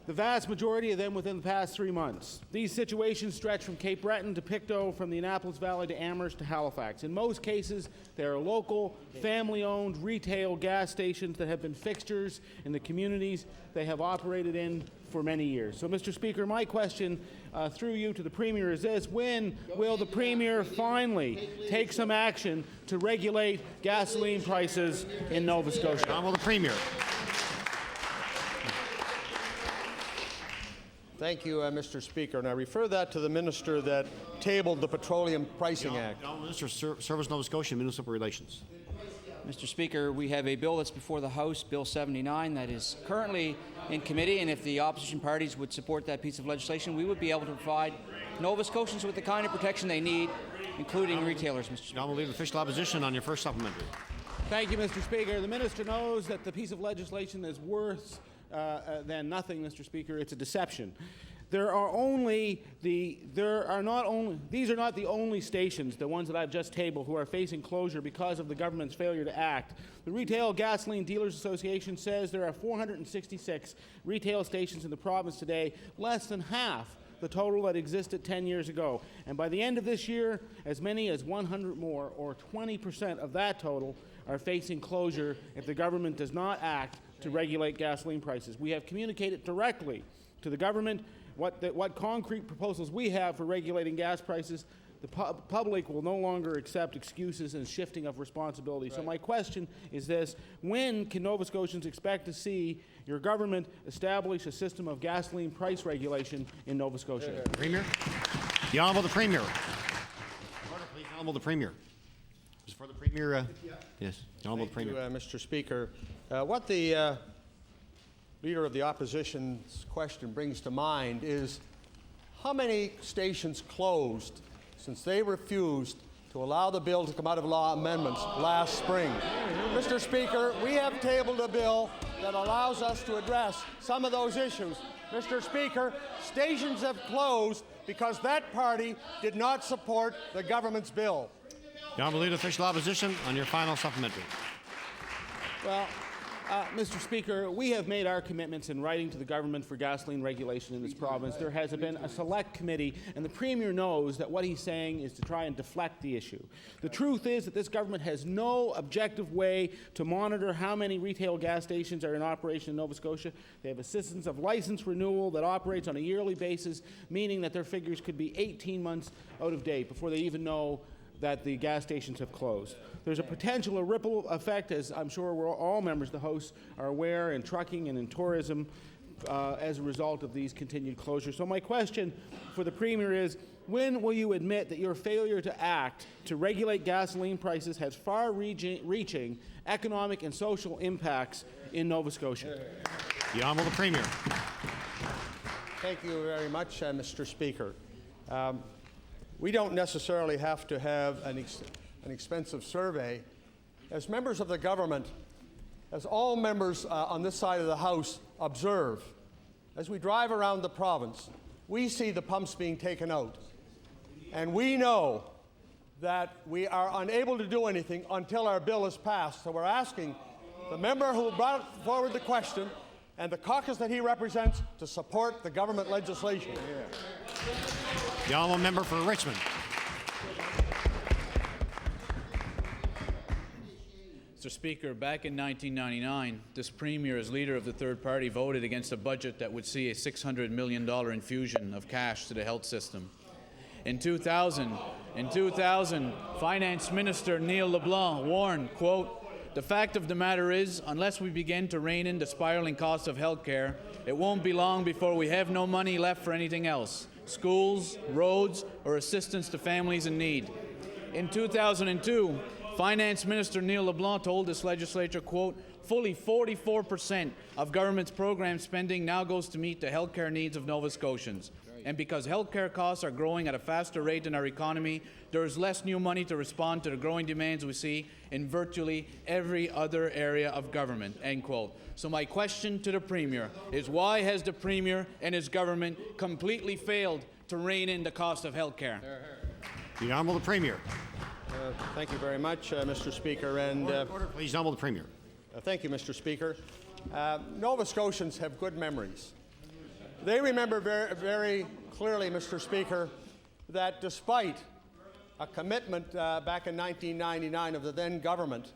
The vast majority of them within the past 3 months. These situations stretch from Cape Breton to Pictou, from the Annapolis Valley to Amherst to Halifax. In most cases, they are local, family-owned retail gas stations that have been fixtures in the communities they have operated in for many years. So, Mr. Speaker, my question through you to the Premier is this: when will the Premier finally take some action to regulate gasoline prices in Nova Scotia? Honourable the Premier. Thank you, Mr. Speaker. And I refer that to the minister that tabled the Petroleum Pricing Act. Minister of Service Nova Scotia and Municipal Relations. Mr. Speaker, we have a bill that's before the House, Bill 79, that is currently in committee, and if the opposition parties would support that piece of legislation, we would be able to provide Nova Scotians with the kind of protection they need, including retailers, Mr. Speaker. Honourable Leader of Official Opposition on your first supplementary. Thank you, Mr. Speaker. The minister knows that the piece of legislation is worse than nothing, Mr. Speaker. It's a deception. These are not the only stations, the ones that I've just tabled, who are facing closure because of the government's failure to act. The Retail Gasoline Dealers Association says there are 466 retail stations in the province today, less than half the total that existed 10 years ago. And by the end of this year, as many as 100 more, or 20% of that total, are facing closure if the government does not act to regulate gasoline prices. We have communicated directly to the government what concrete proposals we have for regulating gas prices. The public will no longer accept excuses and shifting of responsibility. Right. So my question is this: when can Nova Scotians expect to see your government establish a system of gasoline price regulation in Nova Scotia? Premier. The Honourable the Premier. Order, please. Honourable the Premier. Is for the Premier? Yes. The Honourable the Premier. Thank you, Mr. Speaker. What the Leader of the Opposition's question brings to mind is how many stations closed since they refused to allow the bill to come out of law amendments last spring. Mr. Speaker, we have tabled a bill that allows us to address some of those issues. Mr. Speaker, stations have closed because that party did not support the government's bill. The Honourable Leader of Official Opposition on your final supplementary. Well, Mr. Speaker, we have made our commitments in writing to the government for gasoline regulation in this province. There has been a select committee, and the Premier knows that what he's saying is to try and deflect the issue. The truth is that this government has no objective way to monitor how many retail gas stations are in operation in Nova Scotia. They have a system of license renewal that operates on a yearly basis, meaning that their figures could be 18 months out of date before they even know that the gas stations have closed. There's a potential ripple effect, as I'm sure all members of the House are aware, in trucking and in tourism. as a result of these continued closures. So my question for the Premier is, when will you admit that your failure to act to regulate gasoline prices has far-reaching economic and social impacts in Nova Scotia? The Honourable the Premier. Thank you very much, Mr. Speaker. We don't necessarily have to have an expensive survey. As members of the government, as all members on this side of the House observe, as we drive around the province, we see the pumps being taken out. And we know that we are unable to do anything until our bill is passed. So we're asking the member who brought forward the question and the caucus that he represents to support the government legislation. The honourable member for Richmond. Mr. Speaker, back in 1999, this Premier, as leader of the third party, voted against a budget that would see a $600 million infusion of cash to the health system. In 2000, Finance Minister Neil LeBlanc warned, quote, "The fact of the matter is, unless we begin to rein in the spiraling cost of health care, it won't be long before we have no money left for anything else, schools, roads, or assistance to families in need." In 2002, Finance Minister Neil LeBlanc told this legislature, quote, "Fully 44% of government's program spending now goes to meet the health care needs of Nova Scotians. And because health care costs are growing at a faster rate than our economy, there is less new money to respond to the growing demands we see in virtually every other area of government," end quote. So my question to the Premier is, why has the Premier and his government completely failed to rein in the cost of health care? The Honourable the Premier. Thank you very much, Mr. Speaker. And order, please. Honourable the Premier. Thank you, Mr. Speaker. Nova Scotians have good memories. They remember very, very clearly, Mr. Speaker, that despite a commitment back in 1999 of the then government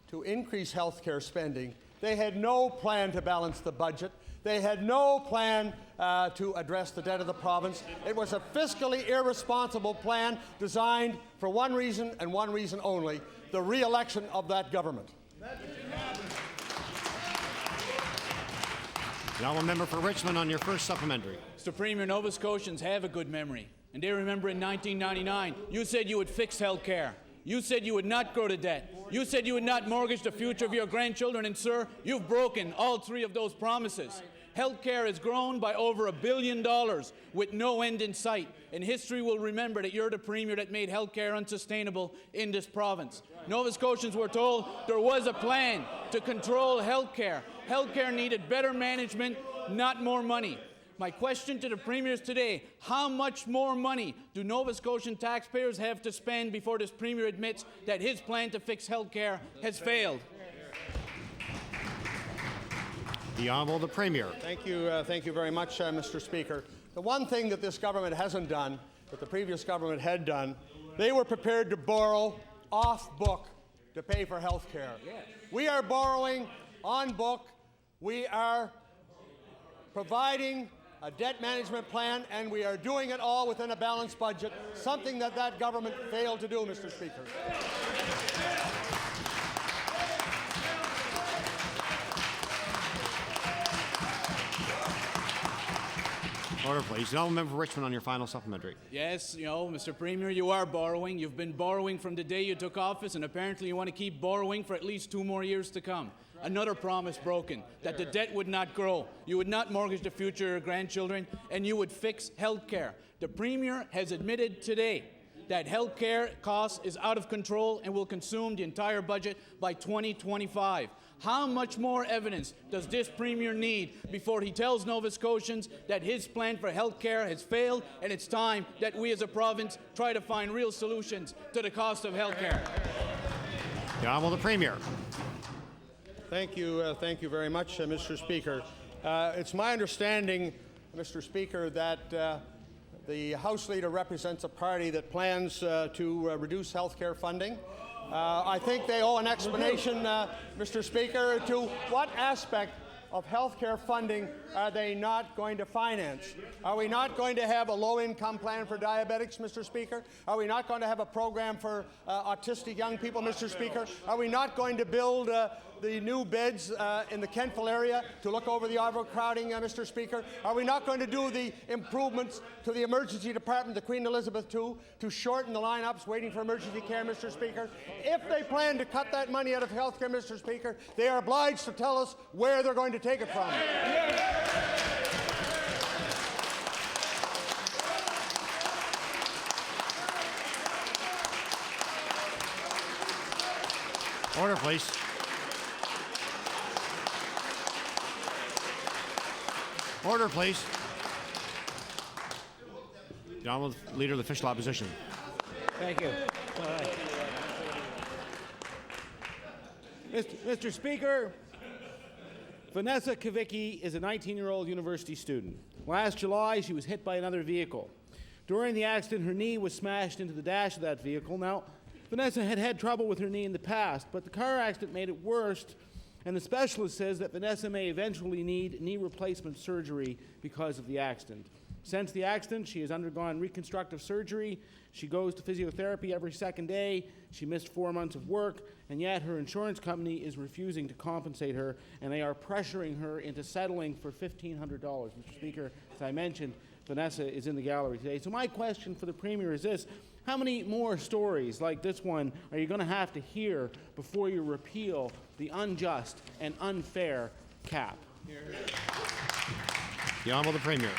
to increase health care spending, they had no plan to balance the budget. They had no plan to address the debt of the province. It was a fiscally irresponsible plan designed for one reason and one reason only, the re-election of that government. The honourable member for Richmond on your first supplementary. Mr. Premier, Nova Scotians have a good memory. And they remember in 1999, you said you would fix health care. You said you would not grow the debt. You said you would not mortgage the future of your grandchildren. And, sir, you've broken all three of those promises. Health care has grown by over $1 billion with no end in sight. And history will remember that you're the Premier that made health care unsustainable in this province. Nova Scotians were told there was a plan to control health care. Health care needed better management, not more money. My question to the Premiers today, how much more money do Nova Scotian taxpayers have to spend before this Premier admits that his plan to fix health care has failed? The Honourable the Premier. Thank you very much, Mr. Speaker. The one thing that this government hasn't done, that the previous government had done, they were prepared to borrow off-book to pay for health care. We are borrowing on-book. We are providing a debt management plan, and we are doing it all within a balanced budget, something that that government failed to do, Mr. Speaker. Order, please. The honourable member for Richmond on your final supplementary. Yes, Mr. Premier, you are borrowing. You've been borrowing from the day you took office, and apparently you want to keep borrowing for at least 2 more years to come. Another promise broken, that the debt would not grow, you would not mortgage the future of your grandchildren, and you would fix health care. The Premier has admitted today that health care costs is out of control and will consume the entire budget by 2025. How much more evidence does this Premier need before he tells Nova Scotians that his plan for health care has failed, and it's time that we as a province try to find real solutions to the cost of health care? The Honourable the Premier. Thank you very much, Mr. Speaker. It's my understanding, Mr. Speaker, that the House Leader represents a party that plans to reduce health care funding. I think they owe an explanation, Mr. Speaker, to what aspect of health care funding are they not going to finance? Are we not going to have a low-income plan for diabetics, Mr. Speaker? Are we not going to have a program for autistic young people, Mr. Speaker? Are we not going to build the new beds in the Kentville area to look over the overcrowding, Mr. Speaker? Are we not going to do the improvements to the emergency department, the Queen Elizabeth II, to shorten the lineups waiting for emergency care, Mr. Speaker? If they plan to cut that money out of health care, Mr. Speaker, they are obliged to tell us where they're going to take it from. Order, please. Order, please. The Honourable Leader of the Official Opposition. Thank you. Mr. Speaker, Vanessa Kavicki is a 19-year-old university student. Last July, she was hit by another vehicle. During the accident, her knee was smashed into the dash of that vehicle. Now, Vanessa had had trouble with her knee in the past, but the car accident made it worse, and the specialist says that Vanessa may eventually need knee replacement surgery because of the accident. Since the accident, she has undergone reconstructive surgery. She goes to physiotherapy every second day. She missed 4 months of work, and yet her insurance company is refusing to compensate her, and they are pressuring her into settling for $1,500. Mr. Speaker, as I mentioned, Vanessa is in the gallery today. So my question for the Premier is this: how many more stories like this one are you going to have to hear before you repeal the unjust and unfair cap? The Honourable the Premier.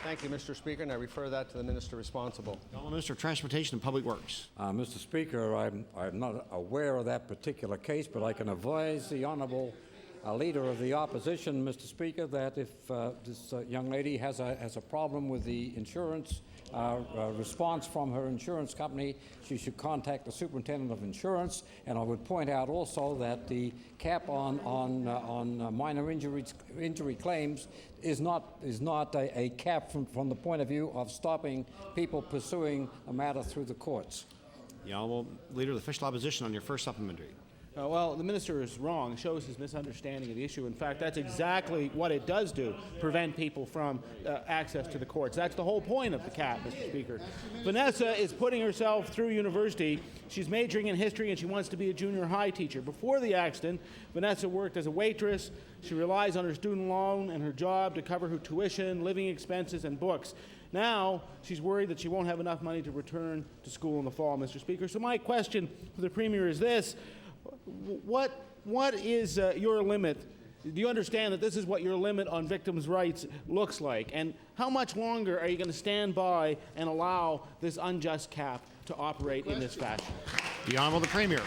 Thank you, Mr. Speaker, and I refer that to the Minister responsible. The Honourable Minister of Transportation and Public Works. Mr. Speaker, I'm not aware of that particular case, but I can advise the Honourable Leader of the Opposition, Mr. Speaker, that if this young lady has a problem with the insurance response from her insurance company, she should contact the Superintendent of Insurance. And I would point out also that the cap on minor injury claims is not a cap from the point of view of stopping people pursuing a matter through the courts. The Honourable Leader of the Official Opposition on your first supplementary. Well, the minister is wrong. It shows his misunderstanding of the issue. In fact, that's exactly what it does do, prevent people from access to the courts. That's the whole point of the cap, Mr. Speaker. Vanessa is putting herself through university. She's majoring in history, and she wants to be a junior high teacher. Before the accident, Vanessa worked as a waitress. She relies on her student loan and her job to cover her tuition, living expenses, and books. Now, she's worried that she won't have enough money to return to school in the fall, Mr. Speaker. So my question for the Premier is this: What is your limit? Do you understand that this is what your limit on victims' rights looks like? And how much longer are you going to stand by and allow this unjust cap to operate in this fashion? The Honourable the Premier.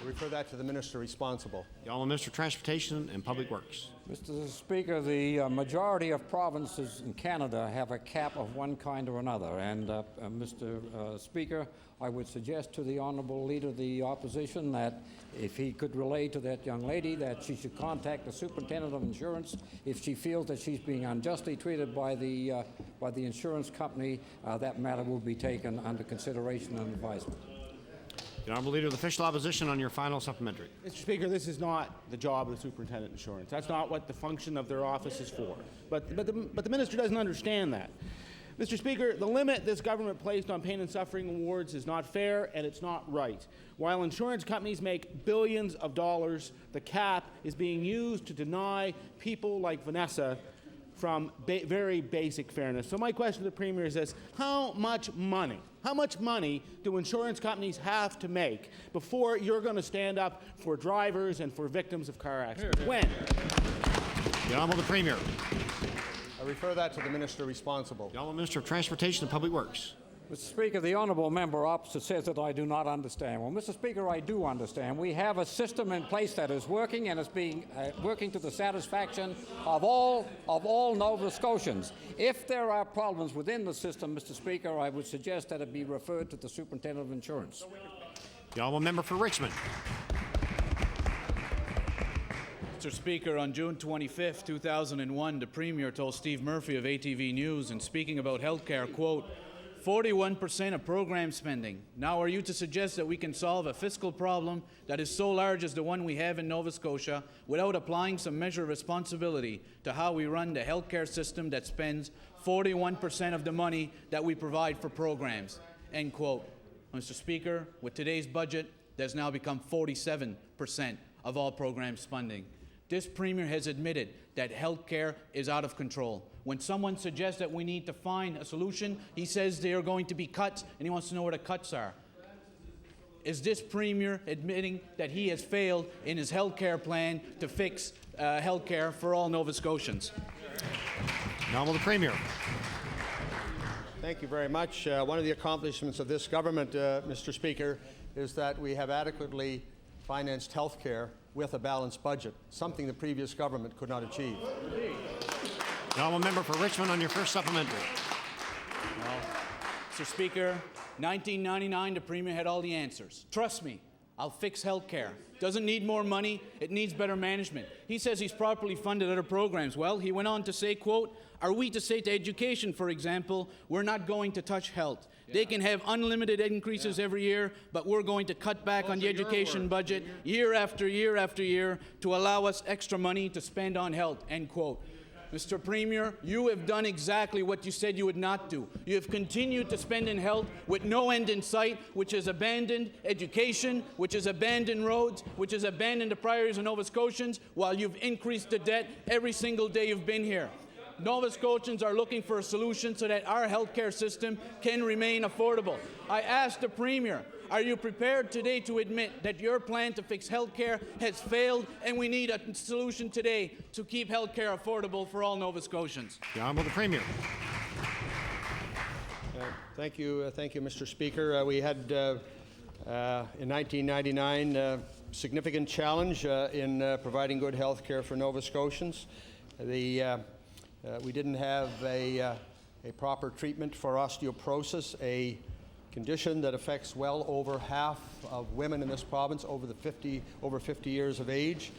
I refer that to the Minister responsible. The Honourable Minister of Transportation and Public Works. Mr. Speaker, the majority of provinces in Canada have a cap of one kind or another. And, Mr. Speaker, I would suggest to the Honourable Leader of the Opposition that if he could relay to that young lady that she should contact the Superintendent of Insurance if she feels that she's being unjustly treated by the insurance company, that matter will be taken under consideration and advisement. The Honourable Leader of the Official Opposition on your final supplementary. Mr. Speaker, this is not the job of the Superintendent of Insurance. That's not what the function of their office is for. But the Minister doesn't understand that. Mr. Speaker, the limit this government placed on pain and suffering awards is not fair and it's not right. While insurance companies make billions of dollars, the cap is being used to deny people like Vanessa from very basic fairness. So my question to the Premier is this: how much money do insurance companies have to make before you're going to stand up for drivers and for victims of car accidents? When? The Honourable the Premier. I refer that to the Minister responsible. The Honourable Minister of Transportation and Public Works. Mr. Speaker, the honourable member opposite says that I do not understand. Well, Mr. Speaker, I do understand. We have a system in place that is working and is being working to the satisfaction of all Nova Scotians. If there are problems within the system, Mr. Speaker, I would suggest that it be referred to the Superintendent of Insurance. The honourable member for Richmond. Mr. Speaker, on June 25, 2001, the Premier told Steve Murphy of ATV News, in speaking about health care, quote, 41% of program spending. Now are you to suggest that we can solve a fiscal problem that is so large as the one we have in Nova Scotia without applying some measure of responsibility to how we run the healthcare system that spends 41% of the money that we provide for programs? End quote. Mr. Speaker, with today's budget, that's now become 47% of all program funding. This Premier has admitted that health care is out of control. When someone suggests that we need to find a solution, he says there are going to be cuts, and he wants to know where the cuts are. Is this Premier admitting that he has failed in his health care plan to fix health care for all Nova Scotians? Now will the Premier. Thank you very much. One of the accomplishments of this government, Mr. Speaker, is that we have adequately financed health care with a balanced budget, something the previous government could not achieve. The honourable member for Richmond on your first supplementary. Well, Mr. Speaker, 1999, the Premier had all the answers. Trust me, I'll fix health care. Doesn't need more money, it needs better management. He says he's properly funded other programs. Well, he went on to say, quote, are we to say to education, for example, we're not going to touch health? They can have unlimited increases every year, but we're going to cut back on the education budget year after year after year to allow us extra money to spend on health, end quote. Mr. Premier, you have done exactly what you said you would not do. You have continued to spend in health with no end in sight, which has abandoned education, which has abandoned roads, which has abandoned the priorities of Nova Scotians, while you've increased the debt every single day you've been here. Nova Scotians are looking for a solution so that our healthcare system can remain affordable. I asked the Premier, are you prepared today to admit that your plan to fix healthcare has failed and we need a solution today to keep healthcare affordable for all Nova Scotians? The Honourable the Premier. Thank you, Mr. Speaker. We had in 1999 a significant challenge in providing good health care for Nova Scotians. We didn't have a proper treatment for osteoporosis, a condition that affects well over half of women in this province over 50 years of age.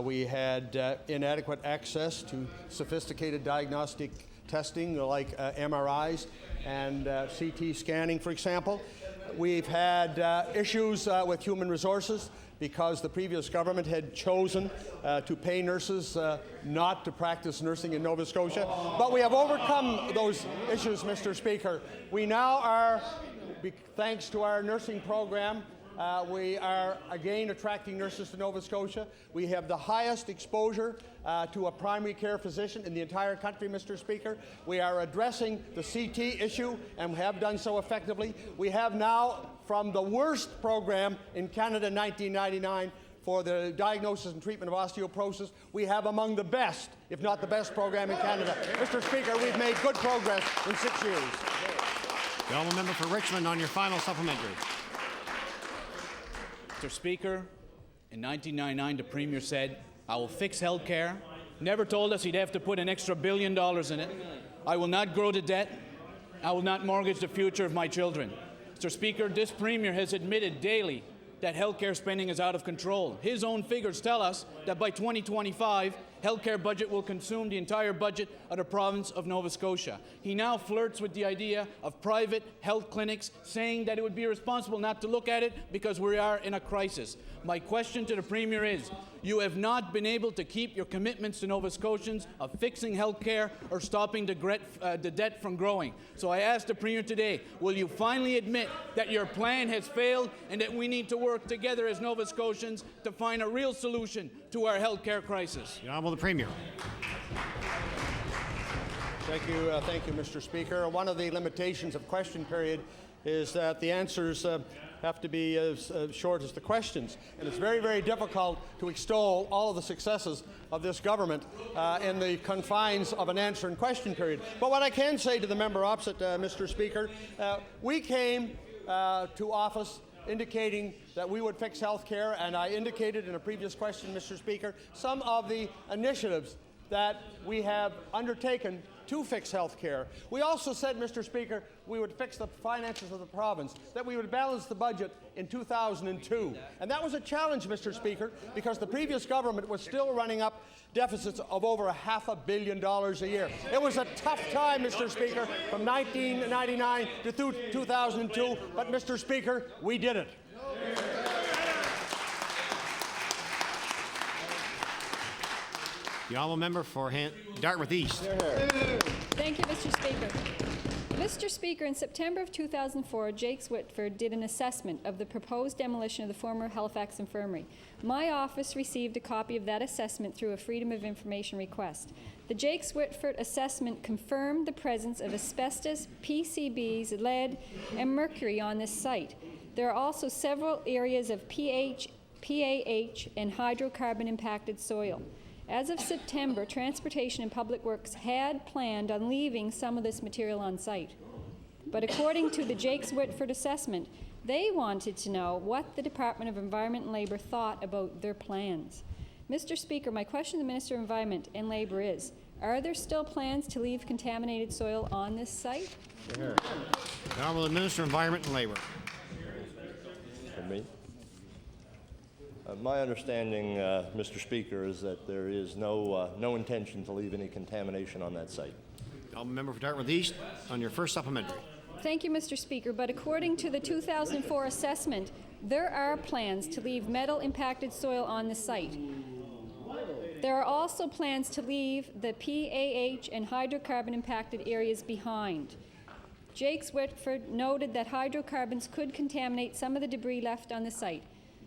We had inadequate access to sophisticated diagnostic testing like MRIs and CT scanning, for example. We've had issues with human resources because the previous government had chosen to pay nurses not to practice nursing in Nova Scotia. But we have overcome those issues, Mr. Speaker. We now are, thanks to our nursing program, we are again attracting nurses to Nova Scotia. We have the highest exposure to a primary care physician in the entire country, Mr. Speaker. We are addressing the CT issue and have done so effectively. We have now, from the worst program in Canada in 1999 for the diagnosis and treatment of osteoporosis, we have among the best, if not the best program in Canada. Mr. Speaker, we've made good progress in 6 years. The honourable member for Richmond on your final supplementary. Mr. Speaker, in 1999, the Premier said, I will fix health care. Never told us he'd have to put an extra $1 billion in it. I will not grow the debt. I will not mortgage the future of my children. Mr. Speaker, this Premier has admitted daily that healthcare spending is out of control. His own figures tell us that by 2025, healthcare budget will consume the entire budget of the province of Nova Scotia. He now flirts with the idea of private health clinics, saying that it would be irresponsible not to look at it because we are in a crisis. My question to the Premier is, you have not been able to keep your commitments to Nova Scotians of fixing health care or stopping the debt from growing. So I ask the Premier today, will you finally admit that your plan has failed and that we need to work together as Nova Scotians to find a real solution to our health care crisis? The Honourable the Premier. Thank you, Mr. Speaker. One of the limitations of question period is that the answers have to be as short as the questions. And it's very, very difficult to extol all of the successes of this government in the confines of an answer and question period. But what I can say to the member opposite, Mr. Speaker, we came to office indicating that we would fix health care, and I indicated in a previous question, Mr. Speaker, some of the initiatives that we have undertaken to fix health care. We also said, Mr. Speaker, we would fix the finances of the province, that we would balance the budget in 2002. And that was a challenge, Mr. Speaker, because the previous government was still running up deficits of over $500 million a year. It was a tough time, Mr. Speaker, from 1999 to 2002, but, Mr. Speaker, we did it. The honourable member for Dartmouth East. Thank you, Mr. Speaker. Mr. Mr. Speaker, in September of 2004, Jakes Whitford did an assessment of the proposed demolition of the former Halifax Infirmary. My office received a copy of that assessment through a Freedom of Information request. The Jakes Whitford assessment confirmed the presence of asbestos, PCBs, lead, and mercury on this site. There are also several areas of PAH, and hydrocarbon impacted soil. As of September, Transportation and Public Works had planned on leaving some of this material on site. But according to the Jakes Whitford assessment, they wanted to know what the Department of Environment and Labour thought about their plans. Mr. Speaker, my question to the Minister of Environment and Labour is, are there still plans to leave contaminated soil on this site? The Honourable Minister of Environment and Labour. For me? My understanding, Mr. Speaker, is that there is no intention to leave any contamination on that site. I'll member for Dartmouth East on your first supplementary. Thank you, Mr. Speaker, but according to the 2004 assessment, there are plans to leave metal-impacted soil on the site. There are also plans to leave the PAH and hydrocarbon-impacted areas behind. Jakes Whitford noted that hydrocarbons could contaminate some of the debris left on the site.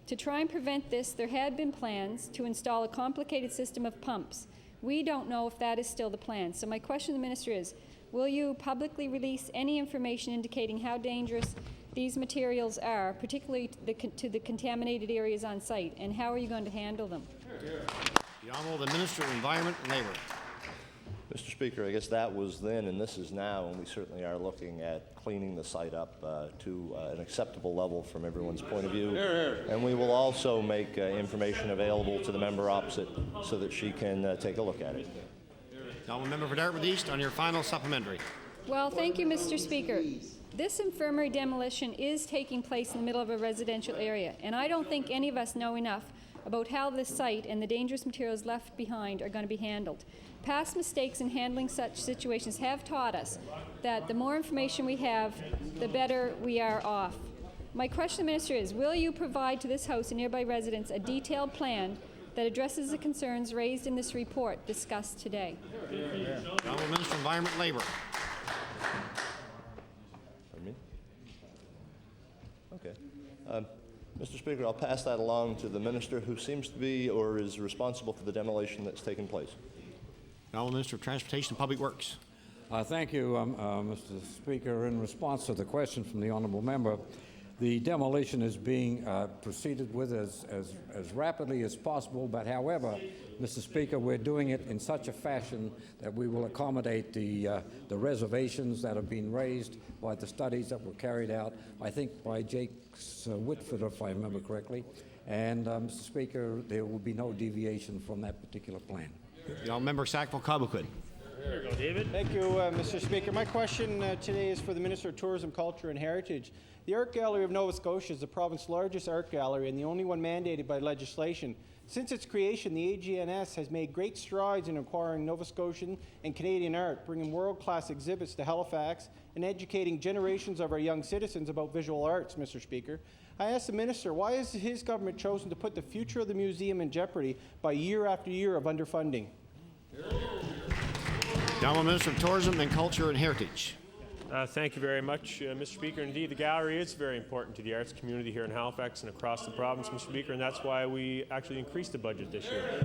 To try and prevent this, there had been plans to install a complicated system of pumps. We don't know if that is still the plan. So my question to the Minister is, will you publicly release any information indicating how dangerous these materials are, particularly to the contaminated areas on site, and how are you going to handle them? The Honourable Minister of Environment and Labour. Mr. Speaker, I guess that was then and this is now, and we certainly are looking at cleaning the site up to an acceptable level from everyone's point of view. And we will also make information available to the member opposite so that she can take a look at it. Now, member for Dartmouth East on your final supplementary. Well, thank you, Mr. Speaker. This infirmary demolition is taking place in the middle of a residential area, and I don't think any of us know enough about how this site and the dangerous materials left behind are going to be handled. Past mistakes in handling such situations have taught us that the more information we have, the better we are off. My question to the Minister is, will you provide to this House and nearby residents a detailed plan that addresses the concerns raised in this report discussed today? The Honourable Minister of Environment and Labour. For me? Okay. Mr. Speaker, I'll pass that along to the Minister who seems to be or is responsible for the demolition that's taken place. The Honourable Minister of Transportation and Public Works. Thank you, Mr. Speaker. In response to the question from the honourable member, the demolition is being proceeded with as rapidly as possible, but however, Mr. Speaker, we're doing it in such a fashion that we will accommodate the reservations that have been raised by the studies that were carried out, I think by Jakes Whitford, if I remember correctly. And, Mr. Speaker, there will be no deviation from that particular plan. The Honourable Member Sackville-Cobequid. There you go, David. Thank you, Mr. Speaker. My question today is for the Minister of Tourism, Culture and Heritage. The Art Gallery of Nova Scotia is the province's largest art gallery and the only one mandated by legislation. Since its creation, the AGNS has made great strides in acquiring Nova Scotian and Canadian art, bringing world-class exhibits to Halifax and educating generations of our young citizens about visual arts, Mr. Speaker. I asked the Minister, why has his government chosen to put the future of the museum in jeopardy by year after year of underfunding? The Honourable Minister of Tourism and Culture and Heritage. Thank you very much, Mr. Speaker. Indeed, the gallery is very important to the arts community here in Halifax and across the province, Mr. Speaker, and that's why we actually increased the budget this year.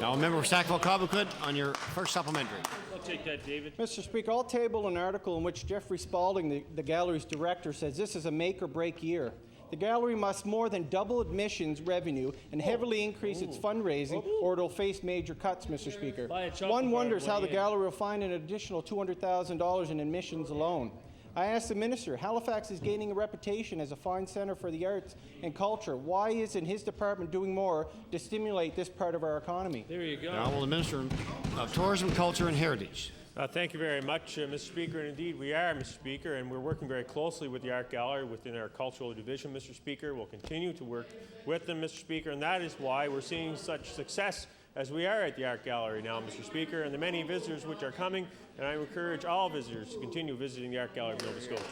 Now, member for Sackville-Cobequid on your first supplementary. I'll take that, David. Mr. Speaker, I'll table an article in which Jeffrey Spalding, the gallery's director, says this is a make or break year. The gallery must more than double admissions revenue and heavily increase its fundraising, or it'll face major cuts, Mr. Speaker. One wonders how the gallery will find an additional $200,000 in admissions alone. I asked the Minister, Halifax is gaining a reputation as a fine centre for the arts and culture. Why isn't his department doing more to stimulate this part of our economy? There you go. Now, will the Minister of Tourism, Culture and Heritage. Thank you very much, Mr. Speaker. And indeed, we are, Mr. Speaker, and we're working very closely with the Art Gallery within our cultural division, Mr. Speaker. We'll continue to work with them, Mr. Speaker, and that is why we're seeing such success as we are at the Art Gallery now, Mr. Speaker, and the many visitors which are coming, and I encourage all visitors to continue visiting the Art Gallery of Nova Scotia.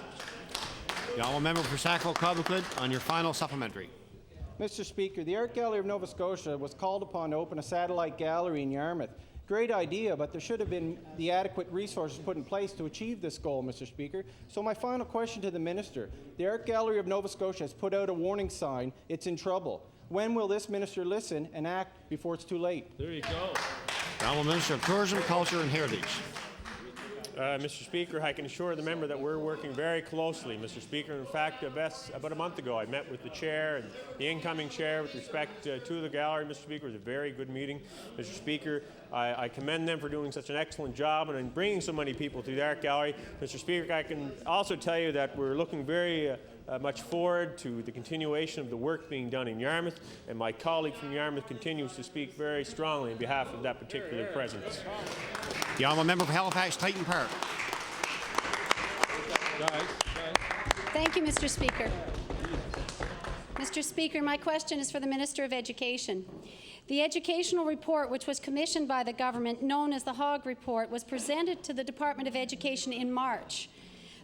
The Honourable Member for Sackville-Cobequid on your final supplementary. Mr. Speaker, the Art Gallery of Nova Scotia was called upon to open a satellite gallery in Yarmouth. Great idea, but there should have been the adequate resources put in place to achieve this goal, Mr. Speaker. So my final question to the Minister. The Art Gallery of Nova Scotia has put out a warning sign. It's in trouble. When will this minister listen and act before it's too late? There you go. The Honourable Minister of Tourism, Culture and Heritage. Mr. Speaker, I can assure the member that we're working very closely, Mr. Speaker. In fact, about a month ago, I met with the chair and the incoming chair with respect to the gallery, Mr. Speaker. It was a very good meeting, Mr. Speaker. I commend them for doing such an excellent job and in bringing so many people to the art gallery. Mr. Speaker, I can also tell you that we're looking very much forward to the continuation of the work being done in Yarmouth, and my colleague from Yarmouth continues to speak very strongly on behalf of that particular presence. The Honourable Member for Halifax, Titan Park. Thank you, Mr. Speaker. Mr. Speaker, my question is for the Minister of Education. The educational report, which was commissioned by the government, known as the Hogg Report, was presented to the Department of Education in March.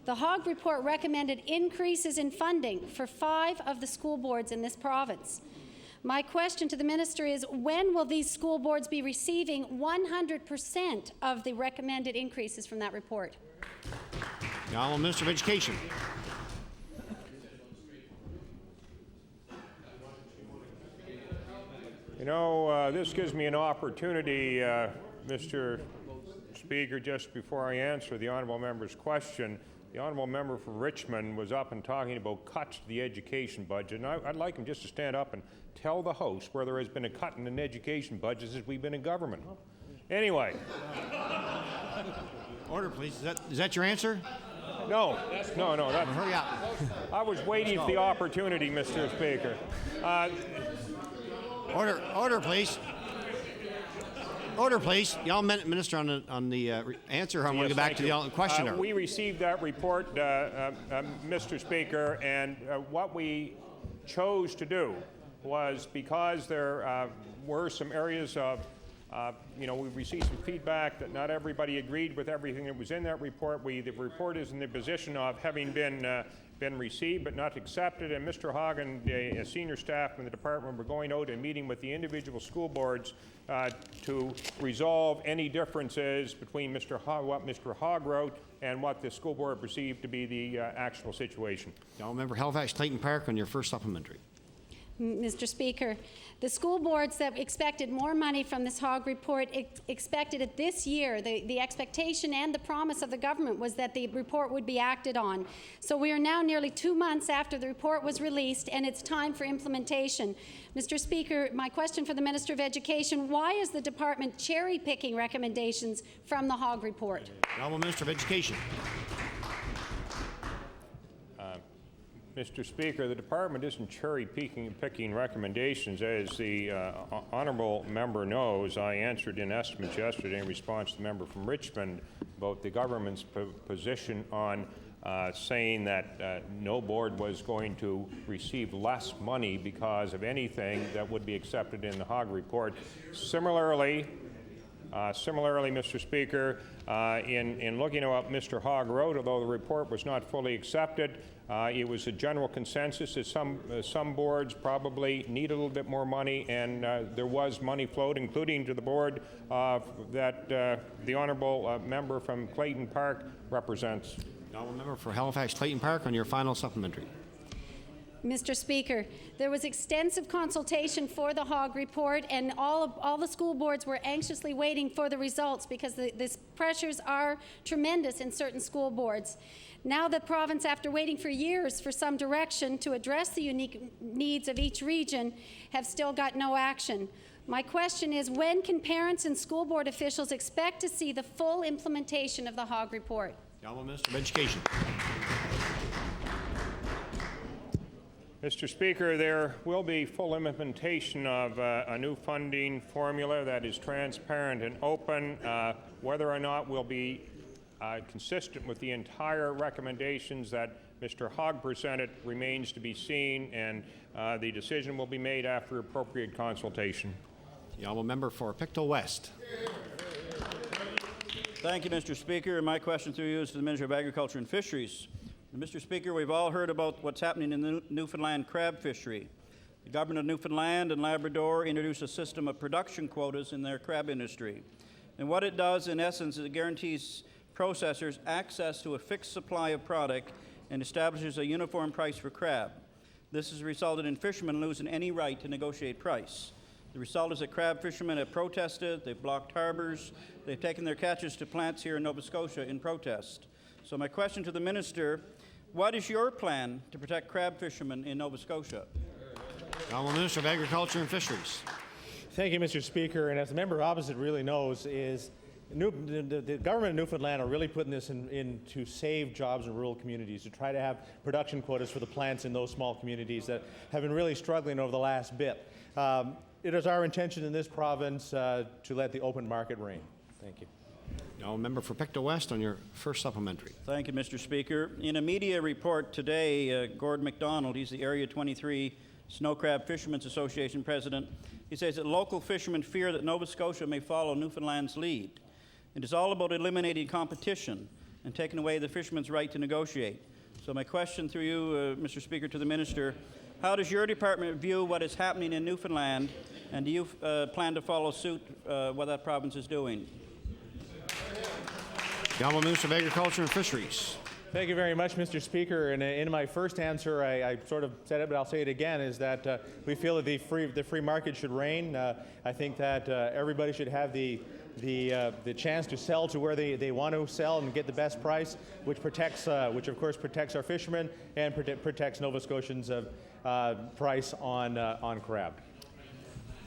The Hogg Report recommended increases in funding for 5 of the school boards in this province. My question to the Minister is, when will these school boards be receiving 100% of the recommended increases from that report? The Honourable Minister of Education. You know, this gives me an opportunity, Mr. Speaker, just before I answer the honourable member's question. The honourable member from Richmond was up and talking about cuts to the education budget, and I'd like him just to stand up and tell the House where there has been a cut in an education budget since we've been in government. Anyway. Order, please. Is that your answer? No. Hurry up. I was waiting for the opportunity, Mr. Speaker. Order, please. Order, please. The Honourable Minister on the answer. I'm going to go back to the questioner. We received that report, Mr. Speaker, and what we chose to do was, because there were some areas of, we received some feedback that not everybody agreed with everything that was in that report. The report is in the position of having been received but not accepted, and Mr. Hogg and a senior staff in the department were going out and meeting with the individual school boards to resolve any differences between what Mr. Hogg wrote and what the school board perceived to be the actual situation. Honourable Member Halifax Titan Park on your first supplementary. Mr. Speaker, the school boards that expected more money from this Hogg report expected it this year. The expectation and the promise of the government was that the report would be acted on. So we are now nearly 2 months after the report was released, and it's time for implementation. Mr. Speaker, my question for the Minister of Education: why is the department cherry-picking recommendations from the Hogg report? Honourable Minister of Education. Mr. Speaker, the department isn't cherry-picking recommendations. As the honourable member knows, I answered in estimates yesterday in response to the member from Richmond about the government's position on saying that no board was going to receive less money because of anything that would be accepted in the Hogg report. Similarly, Mr. Speaker, in looking at what Mr. Hogg wrote, although the report was not fully accepted, it was a general consensus that some boards probably need a little bit more money, and there was money flowed, including to the board that the honourable member from Clayton Park represents. The honourable member for Halifax Clayton Park on your final supplementary. Mr. Speaker, there was extensive consultation for the Hogg report, and all the school boards were anxiously waiting for the results because the pressures are tremendous in certain school boards. Now the province, after waiting for years for some direction to address the unique needs of each region, have still got no action. My question is, when can parents and school board officials expect to see the full implementation of the Hogg report? The Honourable Minister of Education. Mr. Speaker, there will be full implementation of a new funding formula that is transparent and open. Whether or not we'll be consistent with the entire recommendations that Mr. Hogg presented remains to be seen, and the decision will be made after appropriate consultation. The honourable member for Pictou West. Thank you, Mr. Speaker. My question through you is to the Minister of Agriculture and Fisheries. Mr. Speaker, we've all heard about what's happening in the Newfoundland crab fishery. The government of Newfoundland and Labrador introduced a system of production quotas in their crab industry. And what it does, in essence, is it guarantees processors access to a fixed supply of product and establishes a uniform price for crab. This has resulted in fishermen losing any right to negotiate price. The result is that crab fishermen have protested, they've blocked harbors, they've taken their catches to plants here in Nova Scotia in protest. So my question to the Minister, what is your plan to protect crab fishermen in Nova Scotia? Honourable Minister of Agriculture and Fisheries. Thank you, Mr. Speaker. And as the member opposite really knows, is the government of Newfoundland are really putting this in to save jobs in rural communities, to try to have production quotas for the plants in those small communities that have been really struggling over the last bit. It is our intention in this province to let the open market reign. Thank you. Now, member for Pictou West on your first supplementary. Thank you, Mr. Speaker. In a media report today, Gord MacDonald, he's the Area 23 Snow Crab Fishermen's Association president, he says that local fishermen fear that Nova Scotia may follow Newfoundland's lead. It is all about eliminating competition and taking away the fishermen's right to negotiate. So my question through you, Mr. Speaker, to the Minister, how does your department view what is happening in Newfoundland, and do you plan to follow suit what that province is doing? The Honourable Minister of Agriculture and Fisheries. Thank you very much, Mr. Speaker. And in my first answer, I sort of said it, but I'll say it again, is that we feel that the free market should reign. I think that everybody should have the chance to sell to where they want to sell and get the best price, which of course protects our fishermen and protects Nova Scotians' price on crab.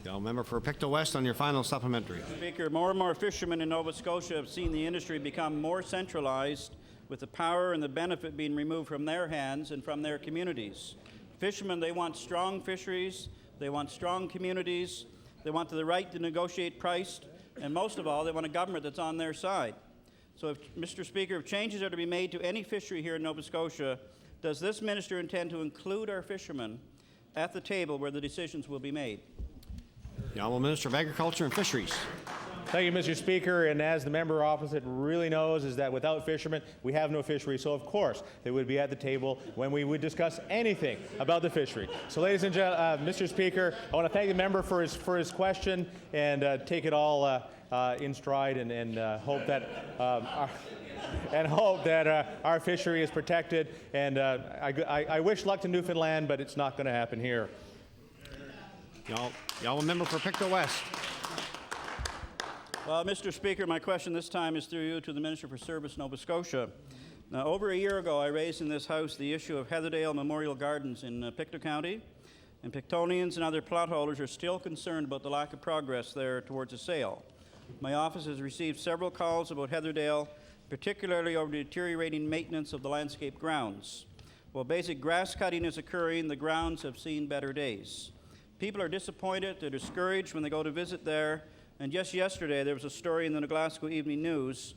The member for Pictou West on your final supplementary. Speaker, more and more fishermen in Nova Scotia have seen the industry become more centralized, with the power and the benefit being removed from their hands and from their communities. Fishermen, they want strong fisheries, they want strong communities, they want the right to negotiate price, and most of all, they want a government that's on their side. So, Mr. Speaker, if changes are to be made to any fishery here in Nova Scotia, does this minister intend to include our fishermen at the table where the decisions will be made? The Honourable Minister of Agriculture and Fisheries. Thank you, Mr. Speaker. And as the member opposite really knows, is that without fishermen, we have no fishery. So, of course, they would be at the table when we would discuss anything about the fishery. So, ladies and gentlemen, Mr. Speaker, I want to thank the member for his question and take it all in stride and hope that our fishery is protected. And I wish luck to Newfoundland, but it's not going to happen here. Y'all member for Pictou West. Well, Mr. Speaker, my question this time is through you to the Minister for Service, Nova Scotia. Now, over a year ago, I raised in this House the issue of Heatherdale Memorial Gardens in Pictou County, and Pictonians and other plot holders are still concerned about the lack of progress there towards a sale. My office has received several calls about Heatherdale, particularly over the deteriorating maintenance of the landscape grounds. While basic grass cutting is occurring, the grounds have seen better days. People are disappointed, they're discouraged when they go to visit there. And just yesterday, there was a story in the Glasgow Evening News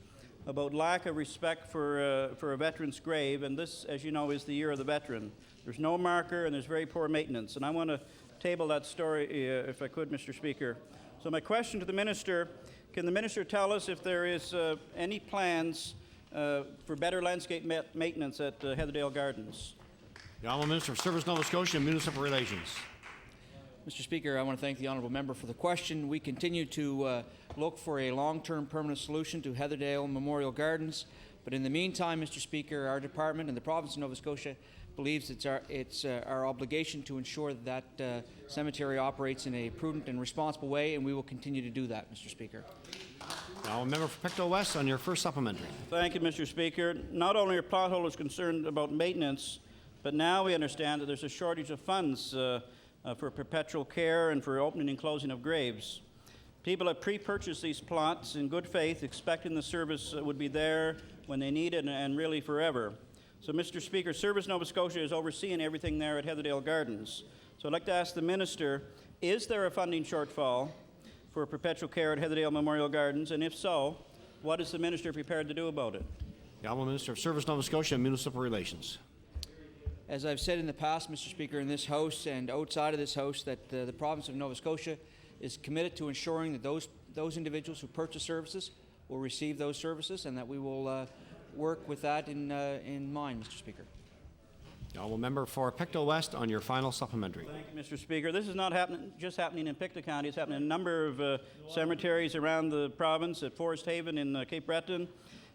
about lack of respect for a veteran's grave, and this, as you know, is the year of the veteran. There's no marker, and there's very poor maintenance. And I want to table that story, if I could, Mr. Speaker. So my question to the Minister, can the Minister tell us if there is any plans for better landscape maintenance at Heatherdale Gardens? The Honourable Minister of Service, Nova Scotia and Municipal Relations. Mr. Speaker, I want to thank the honourable member for the question. We continue to look for a long-term permanent solution to Heatherdale Memorial Gardens. But in the meantime, Mr. Speaker, our department and the province of Nova Scotia believes it's our obligation to ensure that cemetery operates in a prudent and responsible way, and we will continue to do that, Mr. Speaker. Now, member for Pictou West on your first supplementary. Thank you, Mr. Speaker. Not only are plot holders concerned about maintenance, but now we understand that there's a shortage of funds for perpetual care and for opening and closing of graves. People have pre-purchased these plots in good faith, expecting the service would be there when they need it and really forever. So, Mr. Speaker, Service Nova Scotia is overseeing everything there at Heatherdale Gardens. So I'd like to ask the Minister, is there a funding shortfall for perpetual care at Heatherdale Memorial Gardens? And if so, what is the Minister prepared to do about it? The Honourable Minister of Service, Nova Scotia and Municipal Relations. As I've said in the past, Mr. Speaker, in this House and outside of this House, that the province of Nova Scotia is committed to ensuring that those individuals who purchase services will receive those services, and that we will work with that in mind, Mr. Speaker. The honourable member for Pictou West on your final supplementary. Thank you, Mr. Speaker. This is not just happening in Pictou County. It's happening in a number of cemeteries around the province, at Forest Haven in Cape Breton,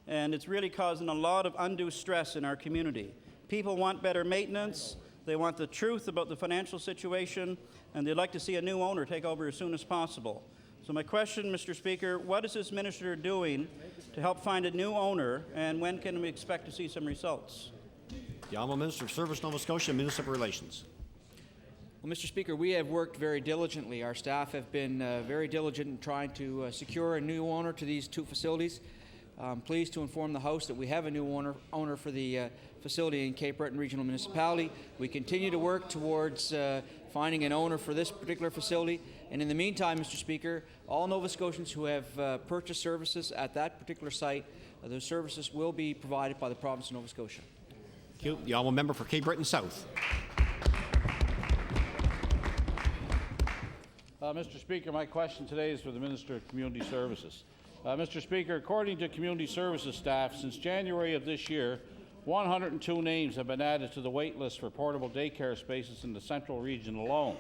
and it's really causing a lot of undue stress in our community. People want better maintenance, they want the truth about the financial situation, and they'd like to see a new owner take over as soon as possible. So my question, Mr. Speaker, what is this minister doing to help find a new owner, and when can we expect to see some results? The Honourable Minister of Service, Nova Scotia and Municipal Relations. Well, Mr. Speaker, we have worked very diligently. Our staff have been very diligent in trying to secure a new owner to these two facilities. I'm pleased to inform the House that we have a new owner for the facility in Cape Breton Regional Municipality. We continue to work towards finding an owner for this particular facility. And in the meantime, Mr. Speaker, all Nova Scotians who have purchased services at that particular site, those services will be provided by the province of Nova Scotia. Thank you. The honourable member for Cape Breton South. Mr. Speaker, my question today is for the Minister of Community Services. Mr. Speaker, according to Community Services staff, since January of this year, 102 names have been added to the wait list for portable daycare spaces in the Central Region alone.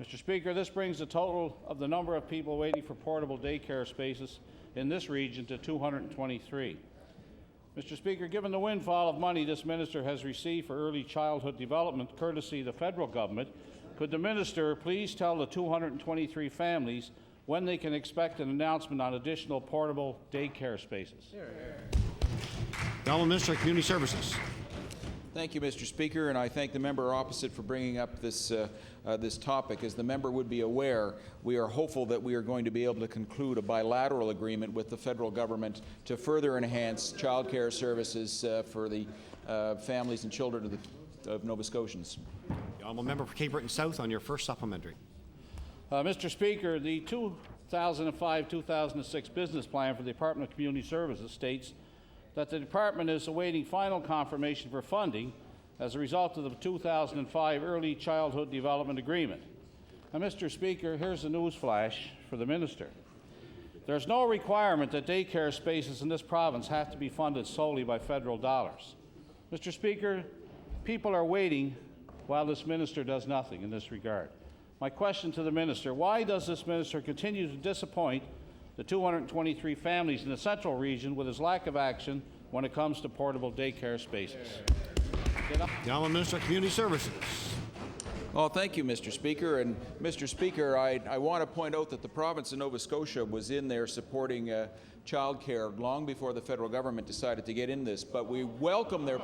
Mr. Speaker, this brings the total of the number of people waiting for portable daycare spaces in this region to 223. Mr. Speaker, given the windfall of money this minister has received for early childhood development courtesy of the federal government, could the minister please tell the 223 families when they can expect an announcement on additional portable daycare spaces? The honourable Minister of Community Services. Thank you, Mr. Speaker, and I thank the member opposite for bringing up this topic. As the member would be aware, we are hopeful that we are going to be able to conclude a bilateral agreement with the federal government to further enhance child care services for the families and children of Nova Scotians. The honourable member for Cape Breton South on your first supplementary. Mr. Speaker, the 2005-2006 business plan for the Department of Community Services states that the department is awaiting final confirmation for funding as a result of the 2005 Early Childhood Development Agreement. Now, Mr. Speaker, here's a news flash for the minister. There's no requirement that daycare spaces in this province have to be funded solely by federal dollars. Mr. Speaker, people are waiting while this minister does nothing in this regard. My question to the minister, why does this minister continue to disappoint the 223 families in the Central Region with his lack of action when it comes to portable daycare spaces? The honourable Minister of Community Services. Well, thank you, Mr. Speaker. And Mr. Speaker, I want to point out that the province of Nova Scotia was in there supporting child care long before the federal government decided to get in this. But we welcome their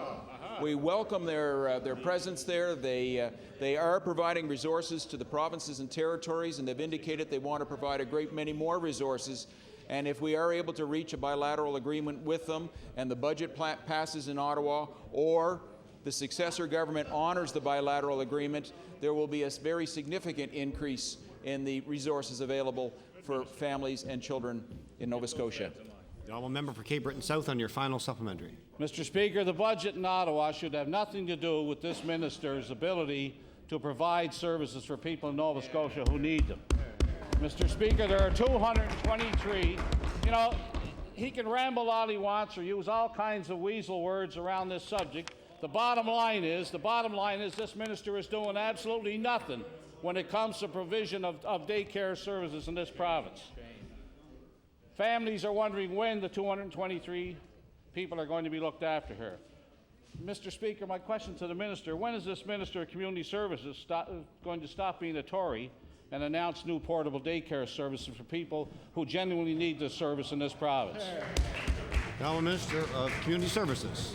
presence there. They are providing resources to the provinces and territories, and they've indicated they want to provide a great many more resources. And if we are able to reach a bilateral agreement with them and the budget passes in Ottawa, or the successor government honors the bilateral agreement, there will be a very significant increase in the resources available for families and children in Nova Scotia. The honourable member for Cape Breton South on your final supplementary. Mr. Speaker, the budget in Ottawa should have nothing to do with this minister's ability to provide services for people in Nova Scotia who need them. Mr. Speaker, there are 223. You know, he can ramble all he wants or use all kinds of weasel words around this subject. The bottom line is this minister is doing absolutely nothing when it comes to provision of daycare services in this province. Families are wondering when the 223 people are going to be looked after here. Mr. Speaker, my question to the minister, when is this Minister of Community Services going to stop being a Tory and announce new portable daycare services for people who genuinely need this service in this province? The honourable Minister of Community Services.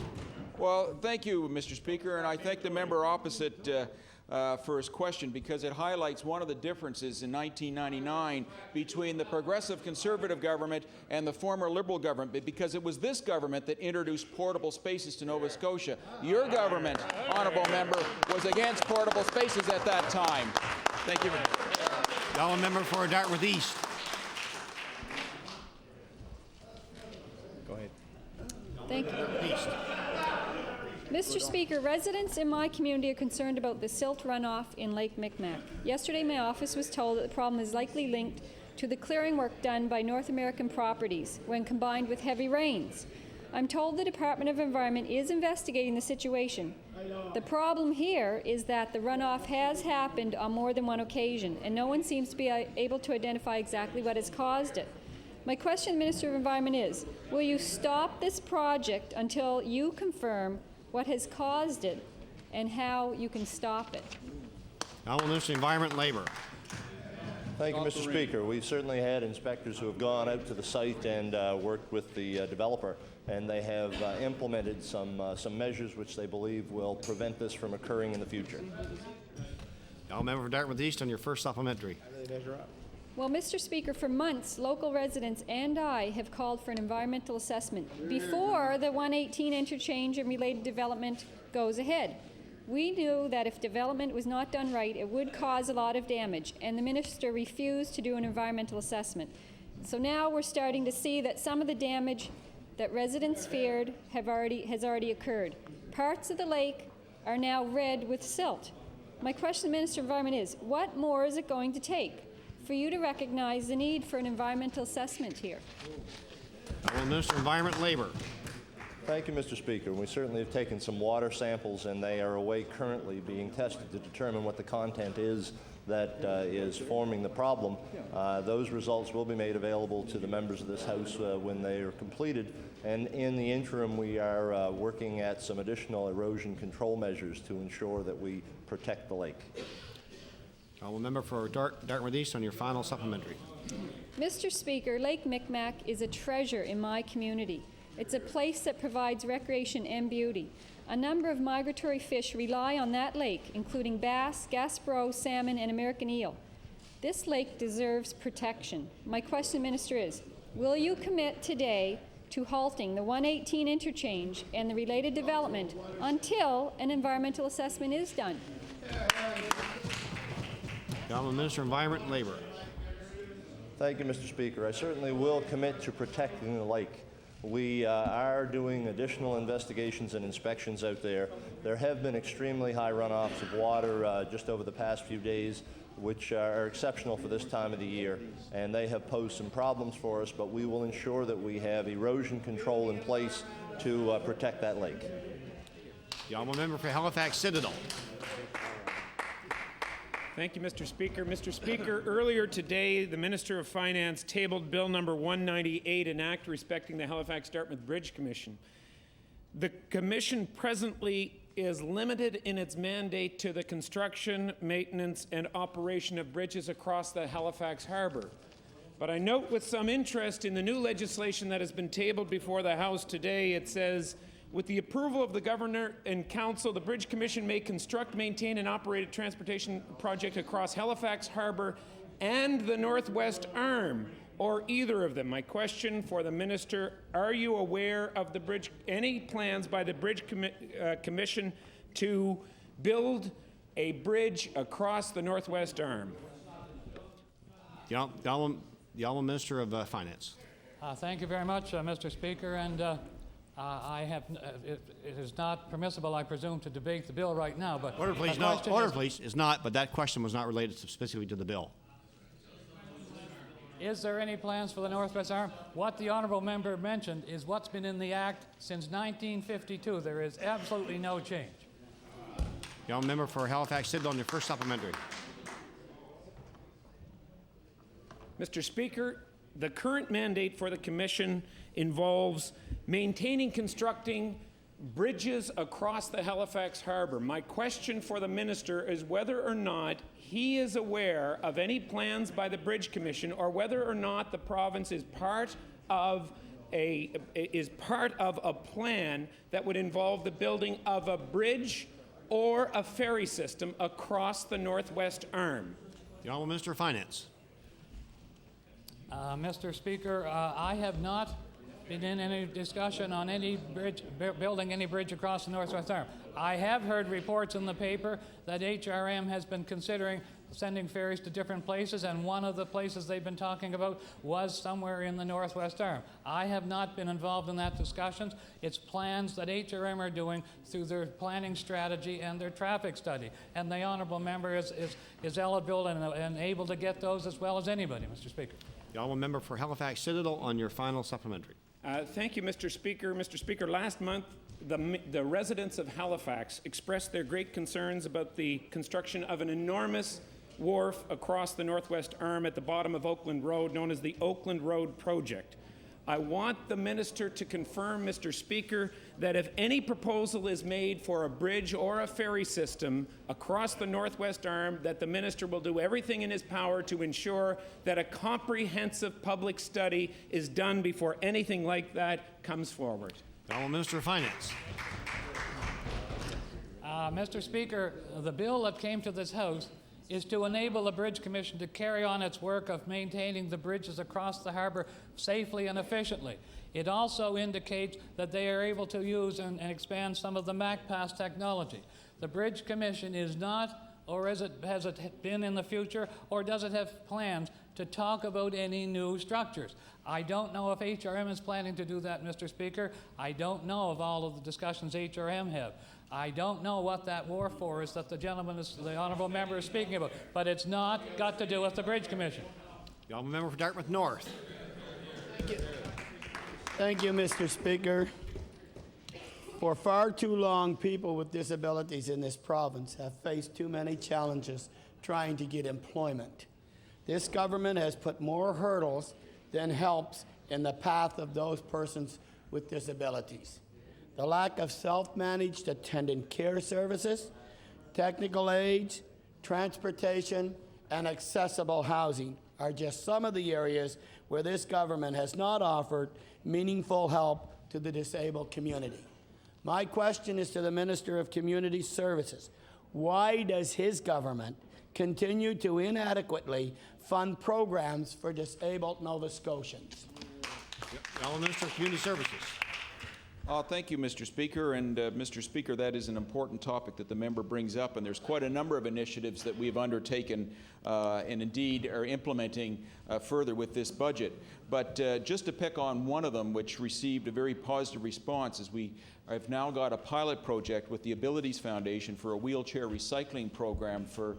Well, thank you, Mr. Speaker, and I thank the member opposite for his question, because it highlights one of the differences in 1999 between the progressive Conservative government and the former Liberal government, because it was this government that introduced portable spaces to Nova Scotia. Your government, honourable member, was against portable spaces at that time. Thank you. The honourable member for Dartmouth East. Go ahead. Thank you. Mr. Speaker, residents in my community are concerned about the silt runoff in Lake Micmac. Yesterday, my office was told that the problem is likely linked to the clearing work done by North American Properties when combined with heavy rains. I'm told the Department of Environment is investigating the situation. The problem here is that the runoff has happened on more than one occasion, and no one seems to be able to identify exactly what has caused it. My question to the Minister of Environment is, will you stop this project until you confirm what has caused it and how you can stop it? Honourable Minister of Environment and Labour. Thank you, Mr. Speaker. We've certainly had inspectors who have gone out to the site and worked with the developer, and they have implemented some measures which they believe will prevent this from occurring in the future. Honourable Member for Dartmouth East on your first supplementary. Well, Mr. Speaker, for months, local residents and I have called for an environmental assessment before the 118 interchange and related development goes ahead. We knew that if development was not done right, it would cause a lot of damage, and the minister refused to do an environmental assessment. So now we're starting to see that some of the damage that residents feared has already occurred. Parts of the lake are now red with silt. My question to the Minister of Environment is, what more is it going to take for you to recognize the need for an environmental assessment here? Honourable Minister of Environment and Labour. Thank you, Mr. Speaker. We certainly have taken some water samples, and they are away currently being tested to determine what the content is that is forming the problem. Those results will be made available to the members of this House when they are completed. And in the interim, we are working at some additional erosion control measures to ensure that we protect the lake. Honourable Member for Dartmouth East on your final supplementary. Mr. Speaker, Lake Micmac is a treasure in my community. It's a place that provides recreation and beauty. A number of migratory fish rely on that lake, including bass, gaspereau, salmon, and American eel. This lake deserves protection. My question to the Minister is, will you commit today to halting the 118 interchange and the related development until an environmental assessment is done? The Honourable Minister of Environment and Labour. Thank you, Mr. Speaker. I certainly will commit to protecting the lake. We are doing additional investigations and inspections out there. There have been extremely high runoffs of water just over the past few days, which are exceptional for this time of the year, and they have posed some problems for us, but we will ensure that we have erosion control in place to protect that lake. The Honourable Member for Halifax Citadel. Thank you, Mr. Speaker. Mr. Speaker, earlier today, the Minister of Finance tabled Bill number 198, an act respecting the Halifax-Dartmouth Bridge Commission. The Commission presently is limited in its mandate to the construction, maintenance, and operation of bridges across the Halifax Harbour. But I note with some interest in the new legislation that has been tabled before the House today, it says, with the approval of the Governor and Council, the Bridge Commission may construct, maintain, and operate a transportation project across Halifax Harbour and the Northwest Arm, or either of them. My question for the Minister, are you aware of any plans by the Bridge Commission to build a bridge across the Northwest Arm? The Honourable Minister of Finance. Thank you very much, Mr. Speaker, and it is not permissible, I presume, to debate the bill right now. But order, please. No, order, please. It's not. But that question was not related specifically to the bill. Is there any plans for the Northwest Arm? What the honourable member mentioned is what's been in the Act since 1952. There is absolutely no change. The honourable member for Halifax Citadel on your first supplementary. Mr. Speaker, the current mandate for the Commission involves maintaining, constructing bridges across the Halifax Harbour. My question for the Minister is whether or not he is aware of any plans by the Bridge Commission, or whether or not the province is part of a plan that would involve the building of a bridge or a ferry system across the Northwest Arm. The Honourable Minister of Finance. Mr. Speaker, I have not been in any discussion on any bridge, building any bridge across the Northwest Arm. I have heard reports in the paper that HRM has been considering sending ferries to different places, and one of the places they've been talking about was somewhere in the Northwest Arm. I have not been involved in that discussions. It's plans that HRM are doing through their planning strategy and their traffic study. And the honourable member is eligible and able to get those as well as anybody, Mr. Speaker. The honourable member for Halifax Citadel on your final supplementary. Thank you, Mr. Speaker. Mr. Speaker, last month, the residents of Halifax expressed their great concerns about the construction of an enormous wharf across the northwest arm at the bottom of Oakland Road, known as the Oakland Road Project. I want the minister to confirm, Mr. Speaker, that if any proposal is made for a bridge or a ferry system across the northwest arm, that the minister will do everything in his power to ensure that a comprehensive public study is done before anything like that comes forward. The Honourable Minister of Finance. Mr. Speaker, the bill that came to this House is to enable the Bridge Commission to carry on its work of maintaining the bridges across the harbour safely and efficiently. It also indicates that they are able to use and expand some of the MacPass technology. The Bridge Commission is not, or has it been in the future, or does it have plans to talk about any new structures? I don't know if HRM is planning to do that, Mr. Speaker. I don't know of all of the discussions HRM have. I don't know what that wharf for is that the honourable member is speaking about, but it's not got to do with the Bridge Commission. The honourable member for Dartmouth North. Thank you, Mr. Speaker. For far too long, people with disabilities in this province have faced too many challenges trying to get employment. This government has put more hurdles than helps in the path of those persons with disabilities. The lack of self-managed attendant care services, technical aids, transportation, and accessible housing are just some of the areas where this government has not offered meaningful help to the disabled community. My question is to the Minister of Community Services. Why does his government continue to inadequately fund programs for disabled Nova Scotians? The Honourable Minister of Community Services. Thank you, Mr. Speaker. And Mr. Speaker, that is an important topic that the member brings up, and there's quite a number of initiatives that we've undertaken and indeed are implementing further with this budget. But just to pick on one of them, which received a very positive response, is I've now got a pilot project with the Abilities Foundation for a wheelchair recycling program for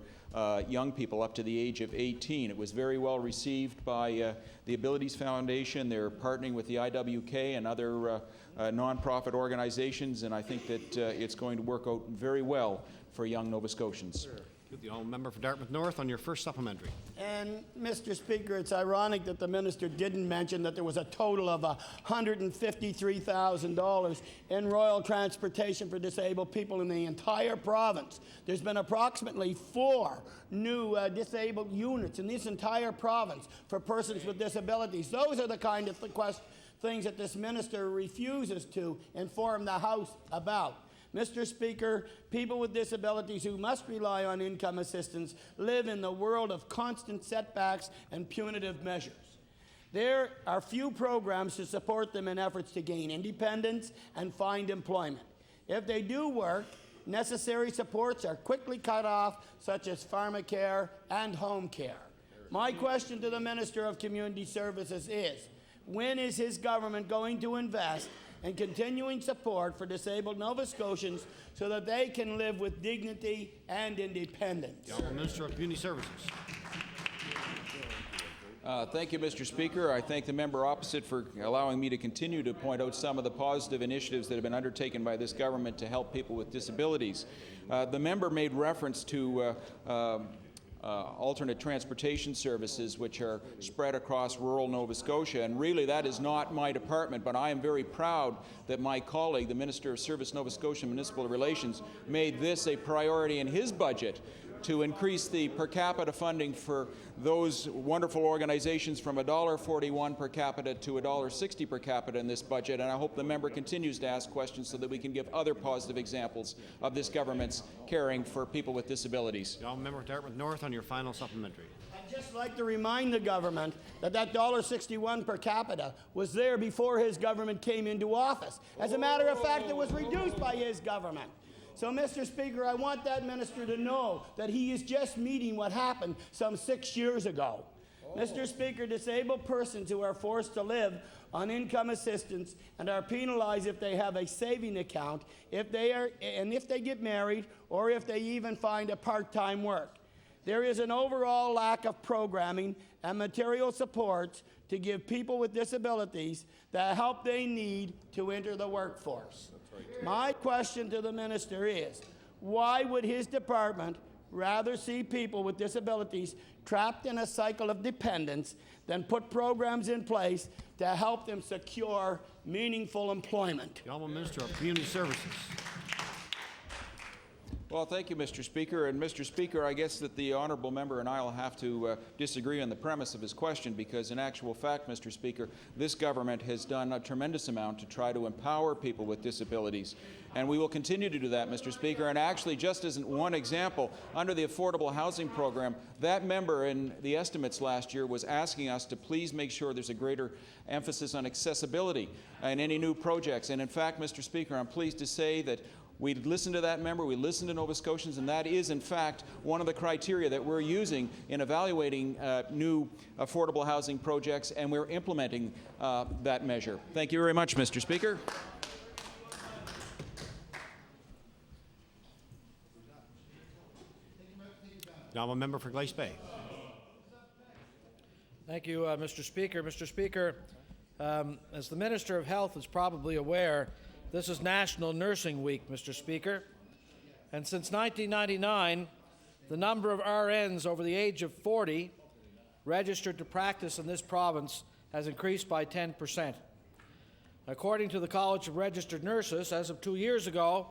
young people up to the age of 18. It was very well received by the Abilities Foundation. They're partnering with the IWK and other nonprofit organizations, and I think that it's going to work out very well for young Nova Scotians. The honourable member for Dartmouth North on your first supplementary. And, Mr. Speaker, it's ironic that the minister didn't mention that there was a total of $153,000 in Royal Transportation for disabled people in the entire province. There's been approximately 4 new disabled units in this entire province for persons with disabilities. Those are the kind of things that this minister refuses to inform the House about. Mr. Speaker, people with disabilities who must rely on income assistance live in the world of constant setbacks and punitive measures. There are few programs to support them in efforts to gain independence and find employment. If they do work, necessary supports are quickly cut off, such as pharmacare and home care. My question to the Minister of Community Services is, when is his government going to invest and continuing support for disabled Nova Scotians so that they can live with dignity and independence? The Honourable Minister of Community Services. Thank you, Mr. Speaker. I thank the member opposite for allowing me to continue to point out some of the positive initiatives that have been undertaken by this government to help people with disabilities. The member made reference to alternate transportation services which are spread across rural Nova Scotia, and really that is not my department, but I am very proud that my colleague, the Minister of Service Nova Scotia Municipal Relations, made this a priority in his budget to increase the per capita funding for those wonderful organizations from $1.41 per capita to $1.60 per capita in this budget, and I hope the member continues to ask questions so that we can give other positive examples of this government's caring for people with disabilities. The honourable member for Dartmouth North on your final supplementary. I'd just like to remind the government that that $1.61 per capita was there before his government came into office. As a matter of fact, it was reduced by his government. So, Mr. Speaker, I want that minister to know that he is just meeting what happened some 6 years ago. Mr. Speaker, disabled persons who are forced to live on income assistance and are penalized if they have a saving account, if they get married, or if they even find a part-time work. There is an overall lack of programming and material supports to give people with disabilities the help they need to enter the workforce. My question to the minister is, why would his department rather see people with disabilities trapped in a cycle of dependence than put programs in place to help them secure meaningful employment? The Honourable Minister of Community Services. Well, thank you, Mr. Speaker. And Mr. Speaker, I guess that the honourable member and I will have to disagree on the premise of his question, because in actual fact, Mr. Speaker, this government has done a tremendous amount to try to empower people with disabilities. And we will continue to do that, Mr. Speaker. And actually, just as one example, under the Affordable Housing Program, that member in the estimates last year was asking us to please make sure there's a greater emphasis on accessibility in any new projects. And in fact, Mr. Speaker, I'm pleased to say that we listened to that member, we listened to Nova Scotians, and that is, in fact, one of the criteria that we're using in evaluating new affordable housing projects, and we're implementing that measure. Thank you very much, Mr. Speaker. The Honourable Member for Glace Bay. Thank you, Mr. Speaker. Mr. Speaker, as the Minister of Health is probably aware, this is National Nursing Week, Mr. Speaker, and since 1999, the number of RNs over the age of 40 registered to practice in this province has increased by 10%. According to the College of Registered Nurses, as of 2 years ago,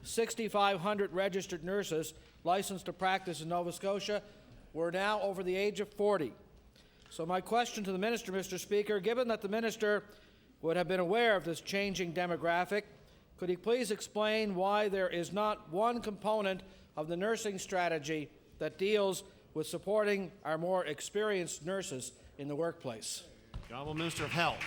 6,500 registered nurses licensed to practice in Nova Scotia were now over the age of 40. So my question to the Minister, Mr. Speaker, given that the Minister would have been aware of this changing demographic, could he please explain why there is not one component of the nursing strategy that deals with supporting our more experienced nurses in the workplace? The Honourable Minister of Health.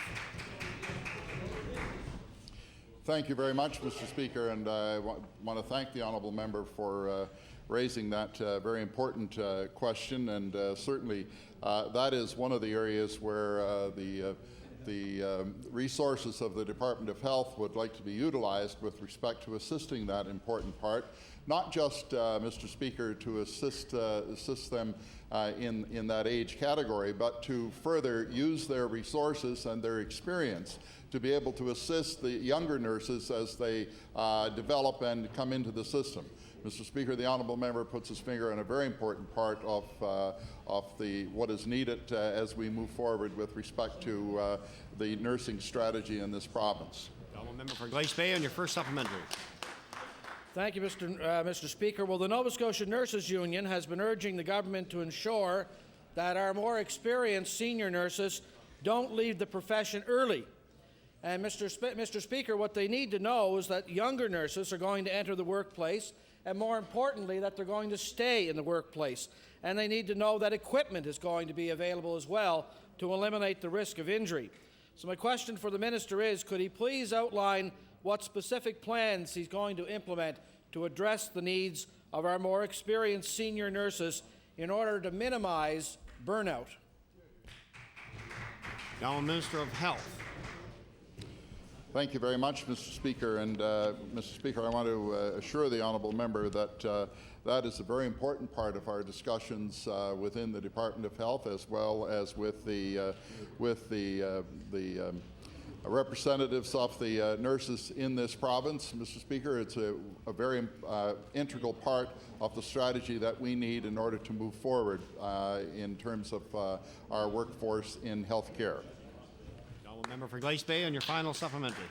Thank you very much, Mr. Speaker, and I want to thank the honourable member for raising that very important question, and certainly that is one of the areas where the resources of the Department of Health would like to be utilized with respect to assisting that important part, not just, Mr. Speaker, to assist them in that age category, but to further use their resources and their experience to be able to assist the younger nurses as they develop and come into the system. Mr. Speaker, the honourable member puts his finger on a very important part of what is needed as we move forward with respect to the nursing strategy in this province. The honourable member for Glace Bay on your first supplementary. Thank you, Mr. Speaker. Well, the Nova Scotia Nurses Union has been urging the government to ensure that our more experienced senior nurses don't leave the profession early. And Mr. Speaker, what they need to know is that younger nurses are going to enter the workplace, and more importantly, that they're going to stay in the workplace. And they need to know that equipment is going to be available as well to eliminate the risk of injury. So my question for the minister is, could he please outline what specific plans he's going to implement to address the needs of our more experienced senior nurses in order to minimize burnout? Now, Minister of Health. Thank you very much, Mr. Speaker. And Mr. Speaker, I want to assure the honourable member that that is a very important part of our discussions within the Department of Health, as well as with the representatives of the nurses in this province. Mr. Speaker, it's a very integral part of the strategy that we need in order to move forward in terms of our workforce in health care. Member for Glace Bay on your final supplementary.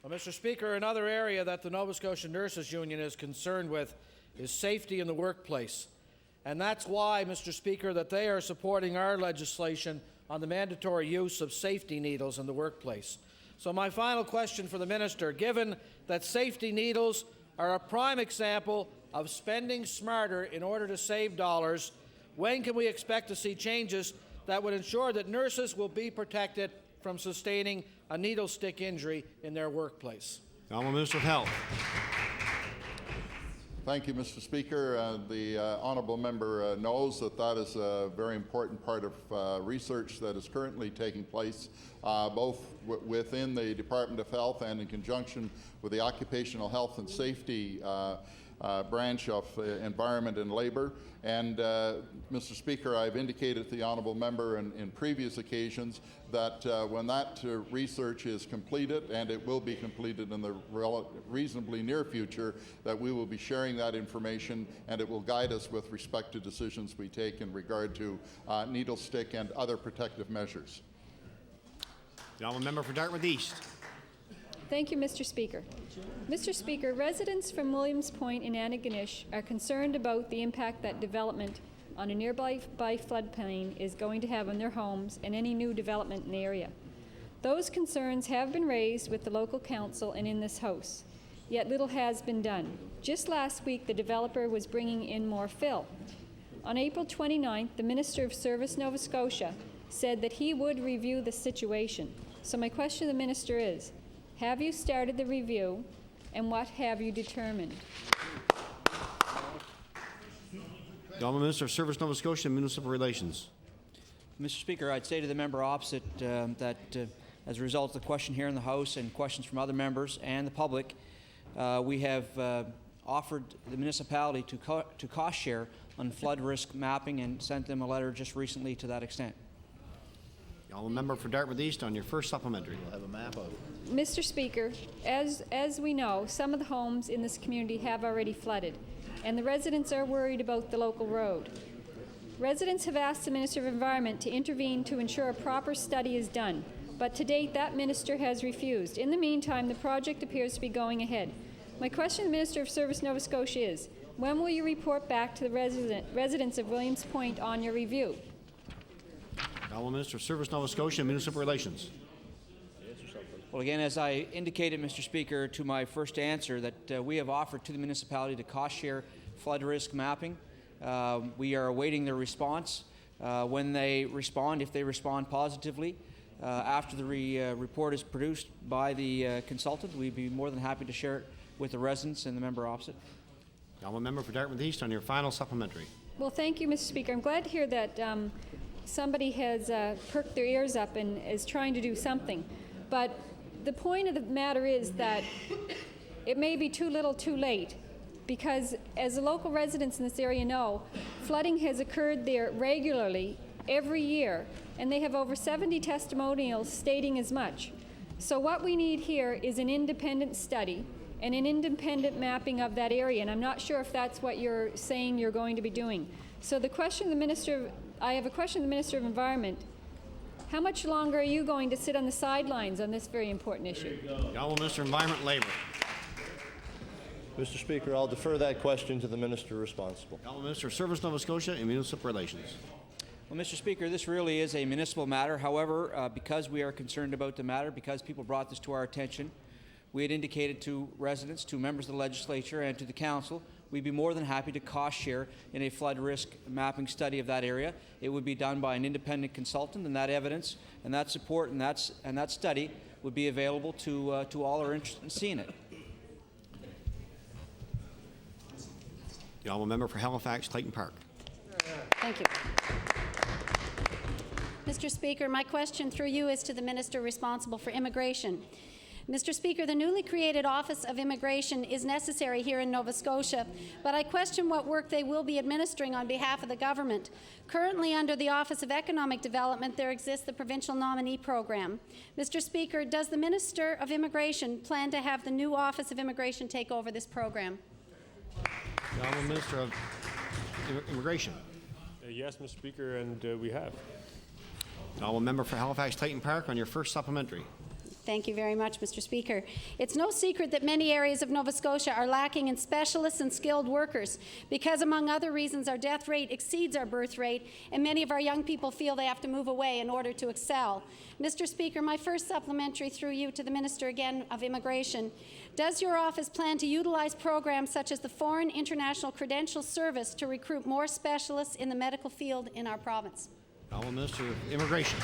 Well, Mr. Speaker, another area that the Nova Scotia Nurses Union is concerned with is safety in the workplace. And that's why, Mr. Speaker, that they are supporting our legislation on the mandatory use of safety needles in the workplace. So my final question for the minister, given that safety needles are a prime example of spending smarter in order to save dollars, when can we expect to see changes that would ensure that nurses will be protected from sustaining a needle stick injury in their workplace? The Honourable Minister of Health. Thank you, Mr. Speaker. The honourable member knows that that is a very important part of research that is currently taking place both within the Department of Health and in conjunction with the Occupational Health and Safety branch of Environment and Labour. And, Mr. Speaker, I've indicated to the honourable member in previous occasions that when that research is completed, and it will be completed in the reasonably near future, that we will be sharing that information, and it will guide us with respect to decisions we take in regard to needle stick and other protective measures. The honourable member for Dartmouth East. Thank you, Mr. Speaker. Mr. Speaker, residents from Williams Point in Antigonish are concerned about the impact that development on a nearby floodplain is going to have on their homes and any new development in the area. Those concerns have been raised with the local council and in this House, yet little has been done. Just last week, the developer was bringing in more fill. On April 29th, the Minister of Service Nova Scotia said that he would review the situation. So my question to the Minister is, have you started the review, and what have you determined? The Honourable Minister of Service Nova Scotia and Municipal Relations. Mr. Speaker, I'd say to the member opposite that as a result of the question here in the House and questions from other members and the public, we have offered the municipality to cost share on flood risk mapping and sent them a letter just recently to that extent. The honourable member for Dartmouth East on your first supplementary. We'll have a map of it. Mr. Speaker, as we know, some of the homes in this community have already flooded, and the residents are worried about the local road. Residents have asked the Minister of Environment to intervene to ensure a proper study is done, but to date that minister has refused. In the meantime, the project appears to be going ahead. My question to the Minister of Service Nova Scotia is, when will you report back to the residents of Williams Point on your review? The Honourable Minister of Service Nova Scotia and Municipal Relations. Well, again, as I indicated, Mr. Speaker, to my first answer, that we have offered to the municipality to cost share flood risk mapping. We are awaiting their response. When they respond, if they respond positively, after the report is produced by the consultant, we'd be more than happy to share it with the residents and the member opposite. The honourable member for Dartmouth East on your final supplementary. Well, thank you, Mr. Speaker. I'm glad to hear that somebody has perked their ears up and is trying to do something. But the point of the matter is that it may be too little too late, because as the local residents in this area know, flooding has occurred there regularly every year, and they have over 70 testimonials stating as much. So what we need here is an independent study and an independent mapping of that area, and I'm not sure if that's what you're saying you're going to be doing. So the question the Minister, I have a question to the Minister of Environment. How much longer are you going to sit on the sidelines on this very important issue? The Honourable Minister of Environment and Labour. Mr. Speaker, I'll defer that question to the Minister responsible. The Honourable Minister of Service Nova Scotia and Municipal Relations. Well, Mr. Speaker, this really is a municipal matter. However, because we are concerned about the matter, because people brought this to our attention, we had indicated to residents, to members of the legislature, and to the council, we'd be more than happy to cost share in a flood risk mapping study of that area. It would be done by an independent consultant, and that evidence and that support and that study would be available to all who are interested in seeing it. The honourable member for Halifax, Clayton Park. Thank you. Mr. Speaker, my question through you is to the Minister responsible for immigration. Mr. Speaker, the newly created Office of Immigration is necessary here in Nova Scotia, but I question what work they will be administering on behalf of the government. Currently, under the Office of Economic Development, there exists the Provincial Nominee Program. Mr. Speaker, does the Minister of Immigration plan to have the new Office of Immigration take over this program? The Honourable Minister of Immigration. Yes, Mr. Speaker, and we have. The Honourable member for Halifax, Clayton Park on your first supplementary. Thank you very much, Mr. Speaker. It's no secret that many areas of Nova Scotia are lacking in specialists and skilled workers because, among other reasons, our death rate exceeds our birth rate, and many of our young people feel they have to move away in order to excel. Mr. Speaker, my first supplementary through you to the Minister again of Immigration. Does your office plan to utilize programs such as the Foreign International Credential Service to recruit more specialists in the medical field in our province? The Honourable Minister of Immigration.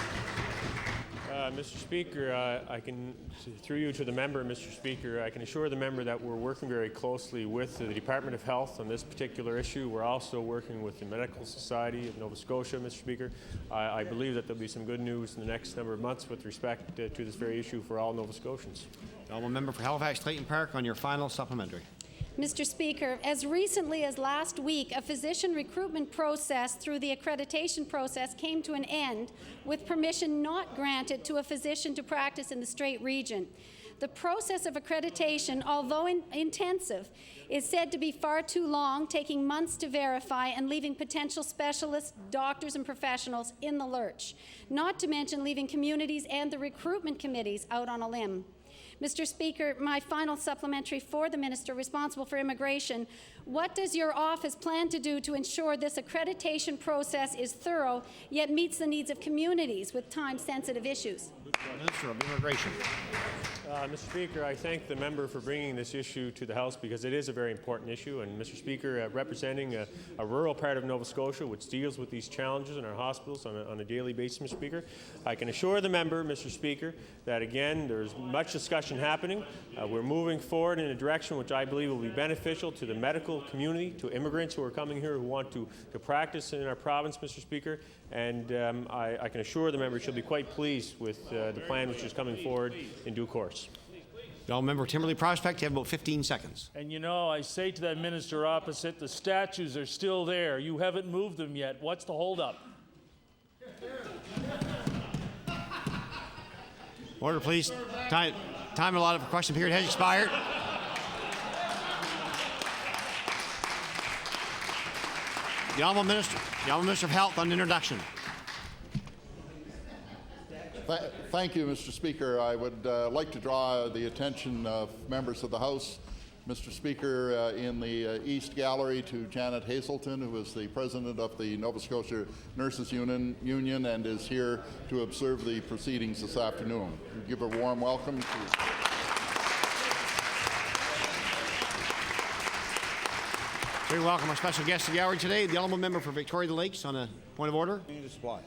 Mr. Speaker, I can, through you to the member, Mr. Speaker, I can assure the member that we're working very closely with the Department of Health on this particular issue. We're also working with the Medical Society of Nova Scotia, Mr. Speaker. I believe that there'll be some good news in the next number of months with respect to this very issue for all Nova Scotians. The honourable member for Halifax Clayton Park on your final supplementary. Mr. Speaker, as recently as last week, a physician recruitment process through the accreditation process came to an end with permission not granted to a physician to practice in the Strait region. The process of accreditation, although intensive, is said to be far too long, taking months to verify and leaving potential specialists, doctors and professionals in the lurch, not to mention leaving communities and the recruitment committees out on a limb. Mr. Speaker, my final supplementary for the Minister responsible for immigration. What does your office plan to do to ensure this accreditation process is thorough, yet meets the needs of communities with time-sensitive issues? Minister of Immigration. Mr. Speaker, I thank the member for bringing this issue to the House because it is a very important issue. And Mr. Speaker, representing a rural part of Nova Scotia which deals with these challenges in our hospitals on a daily basis, Mr. Speaker, I can assure the member, Mr. Speaker, that again there's much discussion happening. We're moving forward in a direction which I believe will be beneficial to the medical community, to immigrants who are coming here who want to practice in our province, Mr. Speaker. And I can assure the member she'll be quite pleased with the plan which is coming forward in due course. The member Timberley Prospect, you have about 15 seconds. And you know, I say to that minister opposite, the statues are still there. You haven't moved them yet. What's the holdup? Order, please. Time allotted for question period has expired. The Honourable Minister of Health on introduction. Thank you, Mr. Speaker. I would like to draw the attention of members of the House, Mr. Speaker, in the East Gallery to Janet Hazelton, who is the president of the Nova Scotia Nurses Union and is here to observe the proceedings this afternoon. Give a warm welcome to We welcome our special guest to the gallery today, the Honourable Member for Victoria Lakes, on a point of order. Into supply.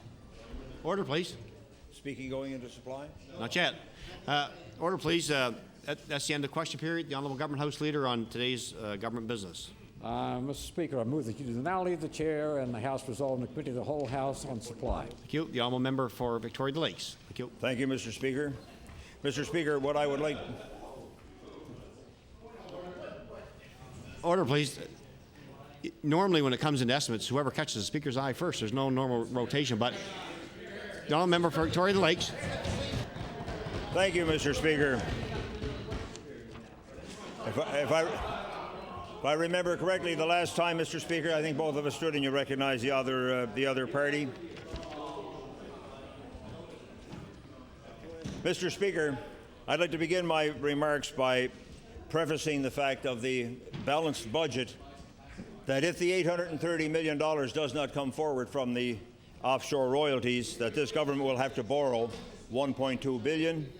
Order, please. Speaking going into supply. Not yet. Order, please. That's the end of the question period. The Honourable Government House Leader on today's government business. Mr. Speaker, I move that you do now leave the chair and the House resolve in the committee of the whole House on supply. Thank you. The Honourable Member for Victoria Lakes. Thank you. Thank you, Mr. Speaker. Mr. Speaker, what I would like... Order, please. Normally, when it comes into estimates, whoever catches the Speaker's eye first, there's no normal rotation, but the Honourable Member for Victoria Lakes. Thank you, Mr. Speaker. If I remember correctly, the last time, Mr. Speaker, I think both of us stood and you recognized the other party. Mr. Speaker, I'd like to begin my remarks by prefacing the fact of the balanced budget, that if the $830 million does not come forward from the offshore royalties, that this government will have to borrow $1.2 billion.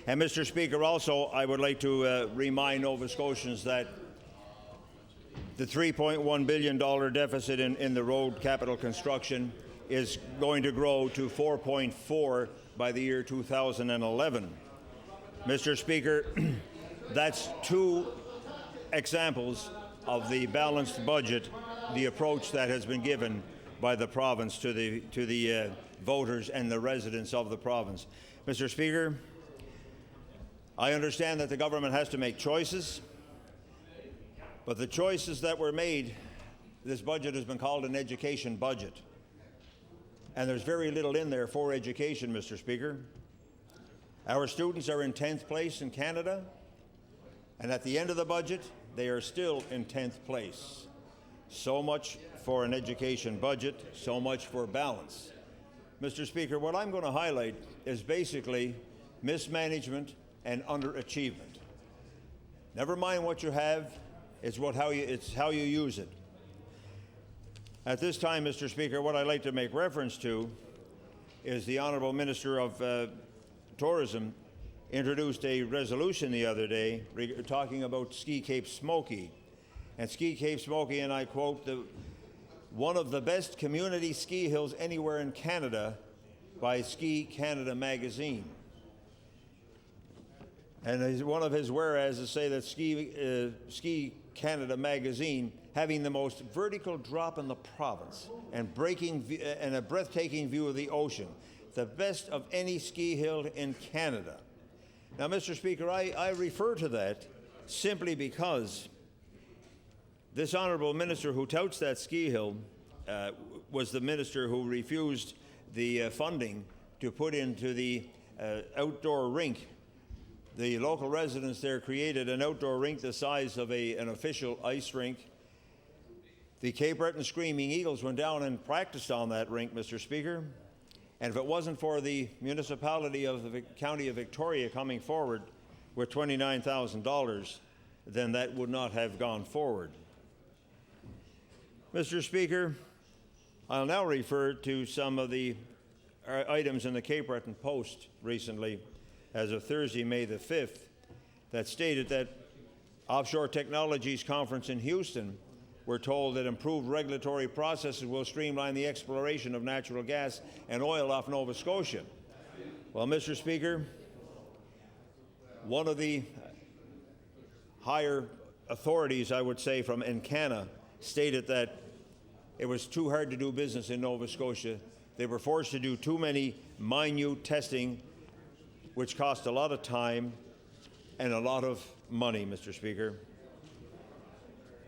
And Mr. Speaker, also I would like to remind Nova Scotians that the $3.1 billion deficit in the road capital construction is going to grow to 4.4 by the year 2011. Mr. Speaker, that's two examples of the balanced budget, the approach that has been given by the province to the voters and the residents of the province. Mr. Speaker, I understand that the government has to make choices, but the choices that were made, this budget has been called an education budget. And there's very little in there for education, Mr. Speaker. Our students are in 10th place in Canada, and at the end of the budget, they are still in 10th place. So much for an education budget, so much for balance. Mr. Speaker, what I'm going to highlight is basically mismanagement and underachievement. Never mind what you have, it's how you use it. At this time, Mr. Speaker, what I'd like to make reference to is the Honourable Minister of Tourism introduced a resolution the other day talking about Ski Cape Smokey. And Ski Cape Smokey, and I quote, one of the best community ski hills anywhere in Canada by Ski Canada magazine. And one of his whereases say that Ski Canada magazine having the most vertical drop in the province and a breathtaking view of the ocean, the best of any ski hill in Canada. Now, Mr. Speaker, I refer to that simply because This honourable minister who touts that ski hill was the minister who refused the funding to put into the outdoor rink. The local residents there created an outdoor rink the size of an official ice rink. The Cape Breton Screaming Eagles went down and practiced on that rink, Mr. Speaker. And if it wasn't for the municipality of the County of Victoria coming forward with $29,000, then that would not have gone forward. Mr. Speaker, I'll now refer to some of the items in the Cape Breton Post recently, as of Thursday, May the 5th, that stated that Offshore Technologies Conference in Houston, we're told that improved regulatory processes will streamline the exploration of natural gas and oil off Nova Scotia. Well, Mr. Speaker, one of the higher authorities, I would say, from Encana stated that it was too hard to do business in Nova Scotia. They were forced to do too many minute testing, which cost a lot of time and a lot of money, Mr. Speaker.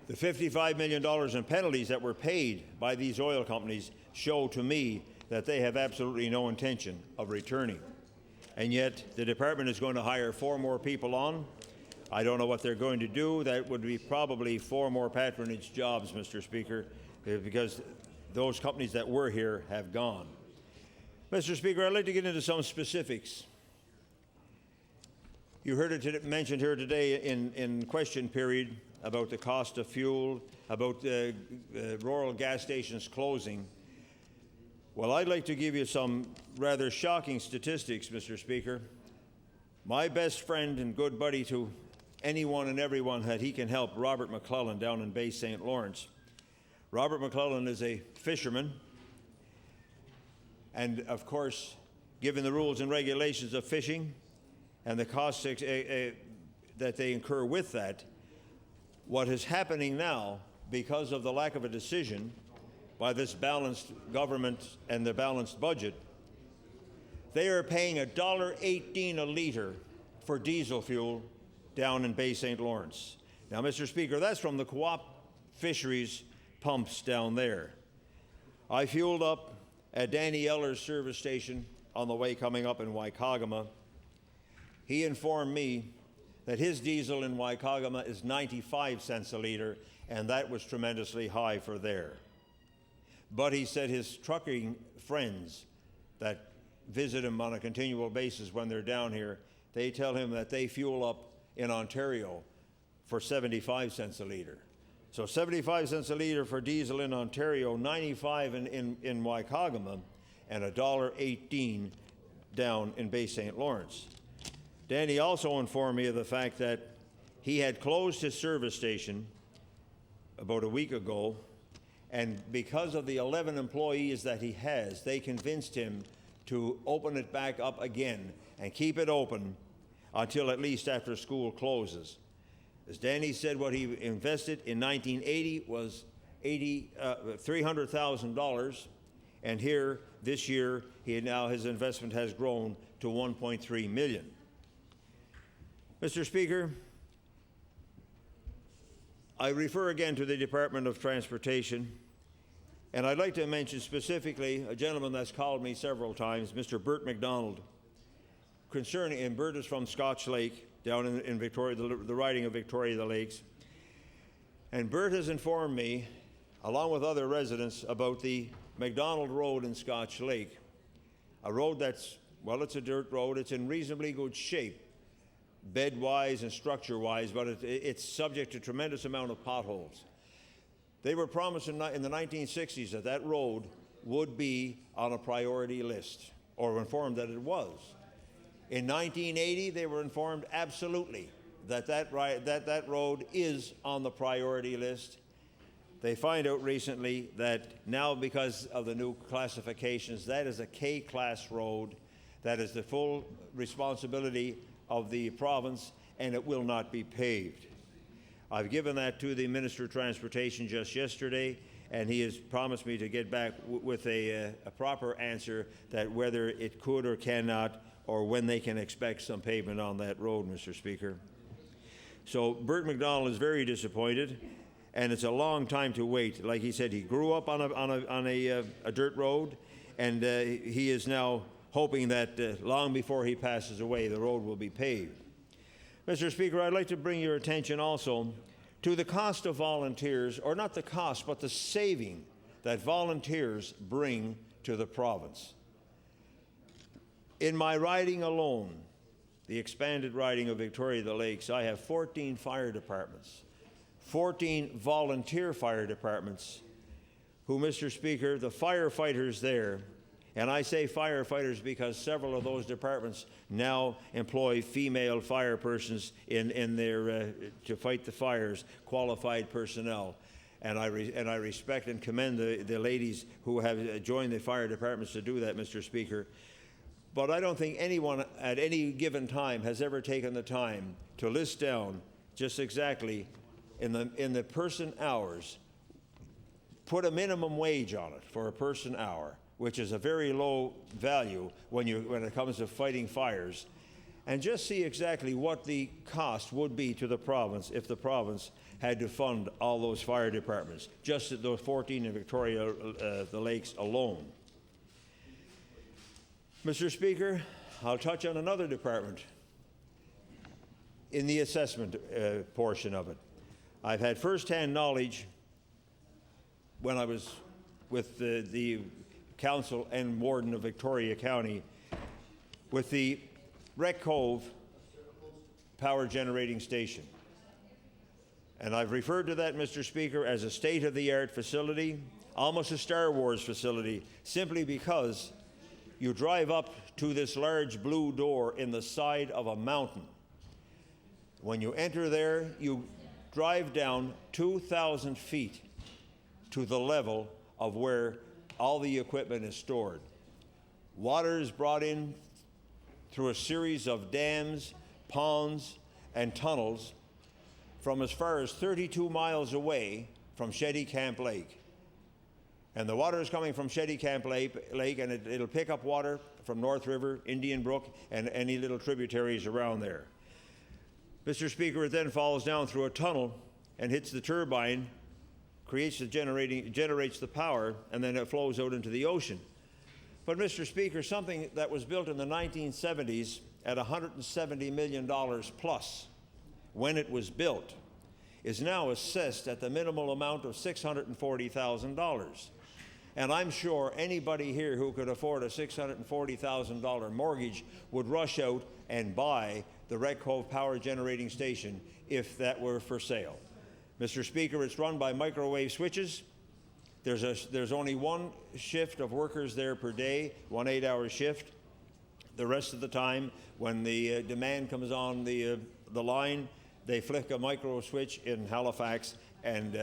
The $55 million in penalties that were paid by these oil companies show to me that they have absolutely no intention of returning. And yet the department is going to hire 4 more people on. I don't know what they're going to do. That would be probably 4 more patronage jobs, Mr. Speaker, because those companies that were here have gone. Mr. Speaker, I'd like to get into some specifics. You heard it mentioned here today in question period about the cost of fuel, about rural gas stations closing. Well, I'd like to give you some rather shocking statistics, Mr. Speaker. My best friend and good buddy to anyone and everyone that he can help, Robert McClellan down in Bay St. Lawrence. Robert McClellan is a fisherman, and of course, given the rules and regulations of fishing and the costs that they incur with that, what is happening now, because of the lack of a decision by this balanced government and the balanced budget, they are paying $1.18 a litre for diesel fuel down in Bay St. Lawrence. Now, Mr. Speaker, that's from the Co-op Fisheries pumps down there. I fueled up at Danny Eller's service station on the way coming up in Waikagama. He informed me that his diesel in Waikagama is 95 cents a litre, and that was tremendously high for there. But he said his trucking friends that visit him on a continual basis when they're down here, they tell him that they fuel up in Ontario for 75 cents a litre. So 75 cents a litre for diesel in Ontario, 95 in Waikagama, and $1.18 down in Bay St. Lawrence. Danny also informed me of the fact that he had closed his service station about a week ago, and because of the 11 employees that he has, they convinced him to open it back up again and keep it open until at least after school closes. As Danny said, what he invested in 1980 was $300,000, and here this year his investment has grown to $1.3 million. Mr. Speaker, I refer again to the Department of Transportation, and I'd like to mention specifically a gentleman that's called me several times, Mr. Bert McDonald, concerning, and Bert is from Scotch Lake, down in Victoria, the riding of Victoria the Lakes. And Bert has informed me, along with other residents, about the McDonald Road in Scotch Lake, a road that's, well, it's a dirt road. It's in reasonably good shape, bed-wise and structure-wise, but it's subject to a tremendous amount of potholes. They were promised in the 1960s that that road would be on a priority list, or informed that it was. In 1980, they were informed absolutely that that road is on the priority list. They find out recently that now, because of the new classifications, that is a K-class road. That is the full responsibility of the province, and it will not be paved. I've given that to the Minister of Transportation just yesterday, and he has promised me to get back with a proper answer that whether it could or cannot, or when they can expect some pavement on that road, Mr. Speaker. So Bert McDonald is very disappointed, and it's a long time to wait. Like he said, he grew up on a dirt road, and he is now hoping that long before he passes away, the road will be paved. Mr. Speaker, I'd like to bring your attention also to the cost of volunteers, or not the cost, but the saving that volunteers bring to the province. In my riding alone, the expanded riding of Victoria the Lakes, I have 14 fire departments, 14 volunteer fire departments who, Mr. Speaker, the firefighters there, and I say firefighters because several of those departments now employ female fire persons in their to fight the fires, qualified personnel. And I respect and commend the ladies who have joined the fire departments to do that, Mr. Speaker. But I don't think anyone at any given time has ever taken the time to list down just exactly in the person hours, put a minimum wage on it for a person hour, which is a very low value when it comes to fighting fires, and just see exactly what the cost would be to the province if the province had to fund all those fire departments, just those 14 in Victoria, the Lakes alone. Mr. Speaker, I'll touch on another department in the assessment portion of it. I've had first-hand knowledge when I was with the Council and Warden of Victoria County with the Wreck Cove power generating station. And I've referred to that, Mr. Speaker, as a state-of-the-art facility, almost a Star Wars facility, simply because you drive up to this large blue door in the side of a mountain. When you enter there, you drive down 2,000 feet to the level of where all the equipment is stored. Water is brought in through a series of dams, ponds, and tunnels from as far as 32 miles away from Shetty Camp Lake. And the water is coming from Shetty Camp Lake, and it'll pick up water from North River, Indian Brook, and any little tributaries around there. Mr. Speaker, it then falls down through a tunnel and hits the turbine, generates the power, and then it flows out into the ocean. But, Mr. Speaker, something that was built in the 1970s at $170 million plus when it was built is now assessed at the minimal amount of $640,000. And I'm sure anybody here who could afford a $640,000 mortgage would rush out and buy the Wreck Cove Power Generating Station if that were for sale. Mr. Speaker, it's run by microwave switches. There's only one shift of workers there per day, 1 8-hour shift. The rest of the time, when the demand comes on the line, they flick a micro switch in Halifax, and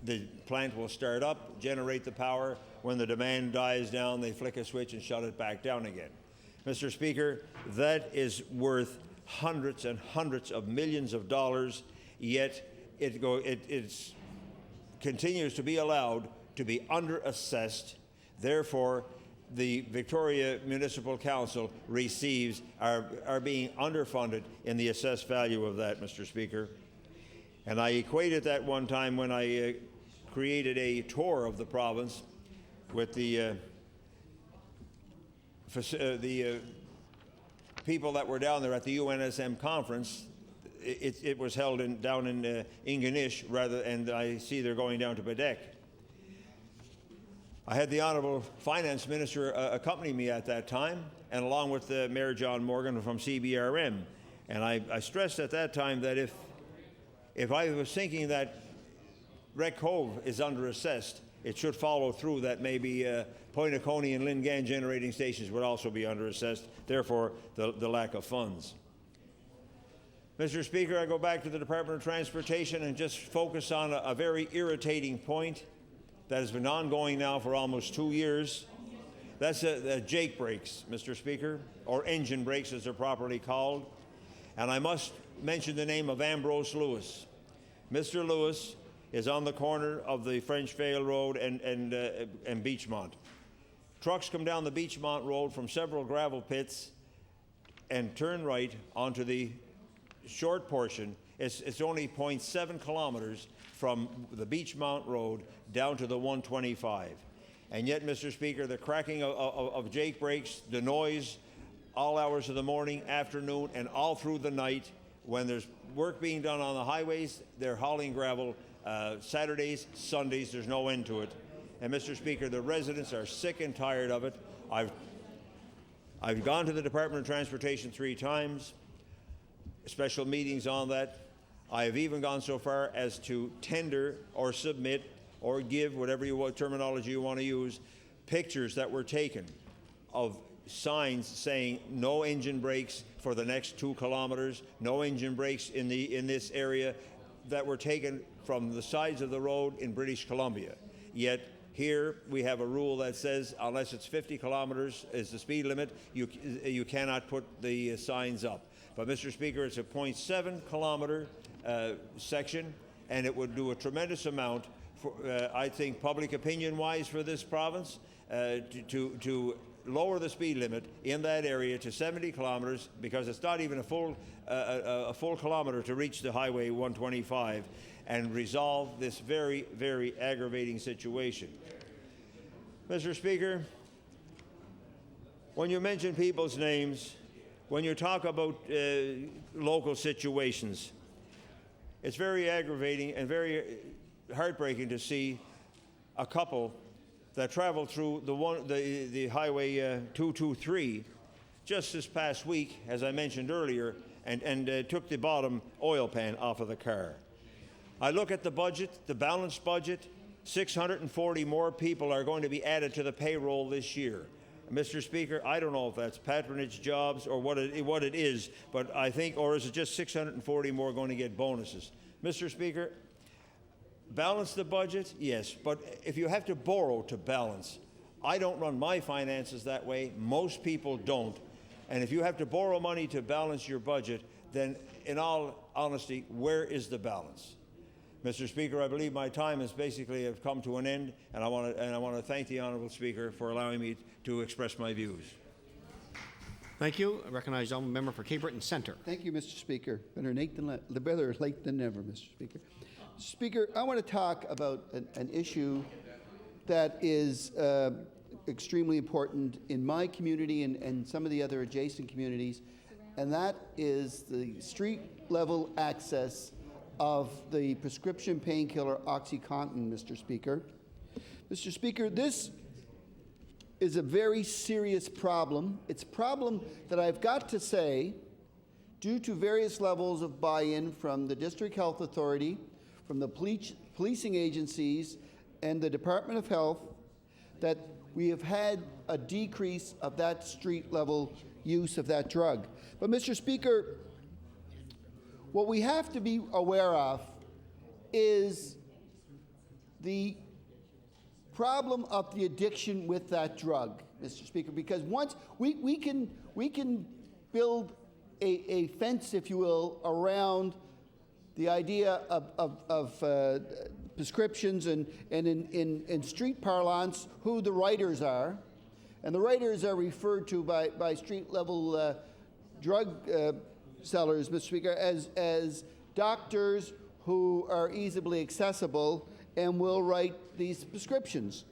the plant will start up, generate the power. When the demand dies down, they flick a switch and shut it back down again. Mr. Speaker, that is worth hundreds and hundreds of millions of dollars, yet it continues to be allowed to be under-assessed. Therefore, the Victoria Municipal Council are being underfunded in the assessed value of that, Mr. Speaker. And I equated that one time when I created a tour of the province with the people that were down there at the UNSM conference. It was held down in Ingonish, and I see they're going down to Badek. I had the Honourable Finance Minister accompany me at that time, and along with Mayor John Morgan from CBRM. And I stressed at that time that if I was thinking that Wreck Cove is under-assessed, it should follow through that maybe Pointe-Coney and Lingan generating stations would also be under-assessed, therefore the lack of funds. Mr. Speaker, I go back to the Department of Transportation and just focus on a very irritating point that has been ongoing now for almost 2 years. That's Jake brakes, Mr. Speaker, or engine brakes as they're properly called. And I must mention the name of Ambrose Lewis. Mr. Lewis is on the corner of the French Vale Road and Beachmont. Trucks come down the Beachmont Road from several gravel pits and turn right onto the short portion It's only 0.7 kilometers from the Beachmount Road down to the 125. And yet, Mr. Speaker, the cracking of jake brakes, the noise, all hours of the morning, afternoon, and all through the night, when there's work being done on the highways, they're hauling gravel Saturdays, Sundays, there's no end to it. And Mr. Speaker, the residents are sick and tired of it. I've gone to the Department of Transportation 3 times, special meetings on that. I have even gone so far as to tender or submit or give, whatever terminology you want to use, pictures that were taken of signs saying no engine brakes for the next 2 kilometers, no engine brakes in this area, that were taken from the sides of the road in British Columbia. Yet here we have a rule that says unless it's 50 kilometers is the speed limit, you cannot put the signs up. But Mr. Speaker, it's a 0.7 kilometer section, and it would do a tremendous amount for, I think, public opinion-wise for this province to lower the speed limit in that area to 70 kilometers, because it's not even a full kilometer to reach the Highway 125, and resolve this very, very aggravating situation. Mr. Speaker, when you mention people's names, when you talk about local situations, it's very aggravating and very heartbreaking to see a couple that traveled through the Highway 223 just this past week, as I mentioned earlier, and took the bottom oil pan off of the car. I look at the budget, the balanced budget, 640 more people are going to be added to the payroll this year. Mr. Speaker, I don't know if that's patronage jobs or what it is, but I think, or is it just 640 more going to get bonuses? Mr. Speaker, balance the budget, yes, but if you have to borrow to balance, I don't run my finances that way. Most people don't. And if you have to borrow money to balance your budget, then in all honesty, where is the balance? Mr. Speaker, I believe my time has basically have come to an end, and I want to thank the Honourable Speaker for allowing me to express my views. Thank you. I recognize the member for Cape Breton Centre. Thank you, Mr. Speaker. Better late than never, Mr. Speaker. Speaker, I want to talk about an issue that is extremely important in my community and some of the other adjacent communities, and that is the street-level access of the prescription painkiller OxyContin, Mr. Speaker. Mr. Speaker, this is a very serious problem. It's a problem that I've got to say, due to various levels of buy-in from the District Health Authority, from the policing agencies, and the Department of Health, that we have had a decrease of that street-level use of that drug. But, Mr. Speaker, what we have to be aware of is the problem of the addiction with that drug, Mr. Speaker, because once we can build a fence, if you will, around the idea of prescriptions and in street parlance who the writers are, and the writers are referred to by street-level drug sellers, Mr. Speaker, as doctors who are easily accessible and will write these prescriptions.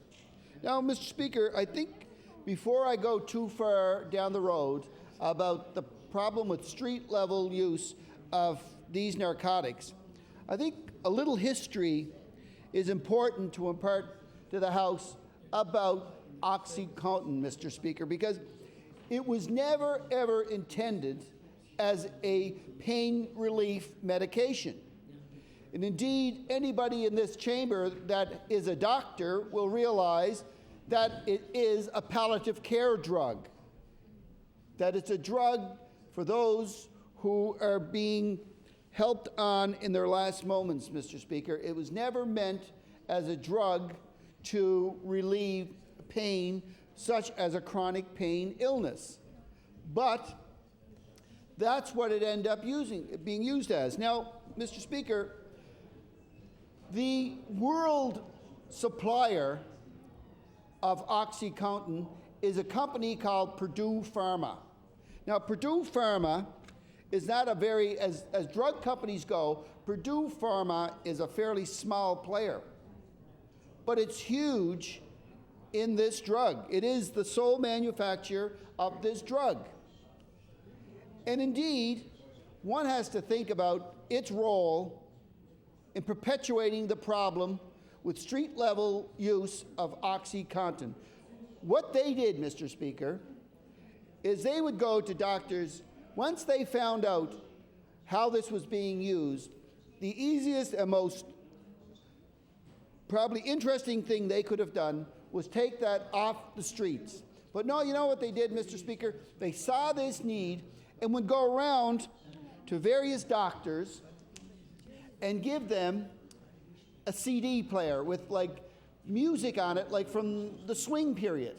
Now, Mr. Speaker, I think before I go too far down the road about the problem with street-level use of these narcotics, I think a little history is important to impart to the House about OxyContin, Mr. Speaker, because it was never, ever intended as a pain relief medication. And indeed, anybody in this chamber that is a doctor will realize that it is a palliative care drug, that it's a drug for those who are being helped on in their last moments, Mr. Speaker. It was never meant as a drug to relieve pain such as a chronic pain illness. But that's what it ended up being used as. Now, Mr. Speaker, the world supplier of OxyContin is a company called Purdue Pharma. Now, Purdue Pharma is not a very, as drug companies go, Purdue Pharma is a fairly small player. But it's huge in this drug. It is the sole manufacturer of this drug. And indeed, one has to think about its role in perpetuating the problem with street-level use of OxyContin. What they did, Mr. Speaker, is they would go to doctors, once they found out how this was being used, the easiest and most probably interesting thing they could have done was take that off the streets. But no, you know what they did, Mr. Speaker? They saw this need and would go around to various doctors and give them a CD player with like music on it, like from the swing period.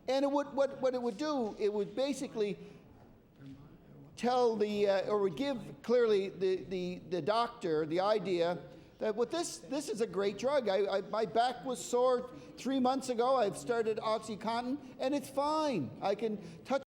And it would, what it would do, it would basically tell the, or would give clearly the doctor the idea that with this is a great drug. My back was sore 3 months ago. I've started OxyContin, and it's fine. I can touch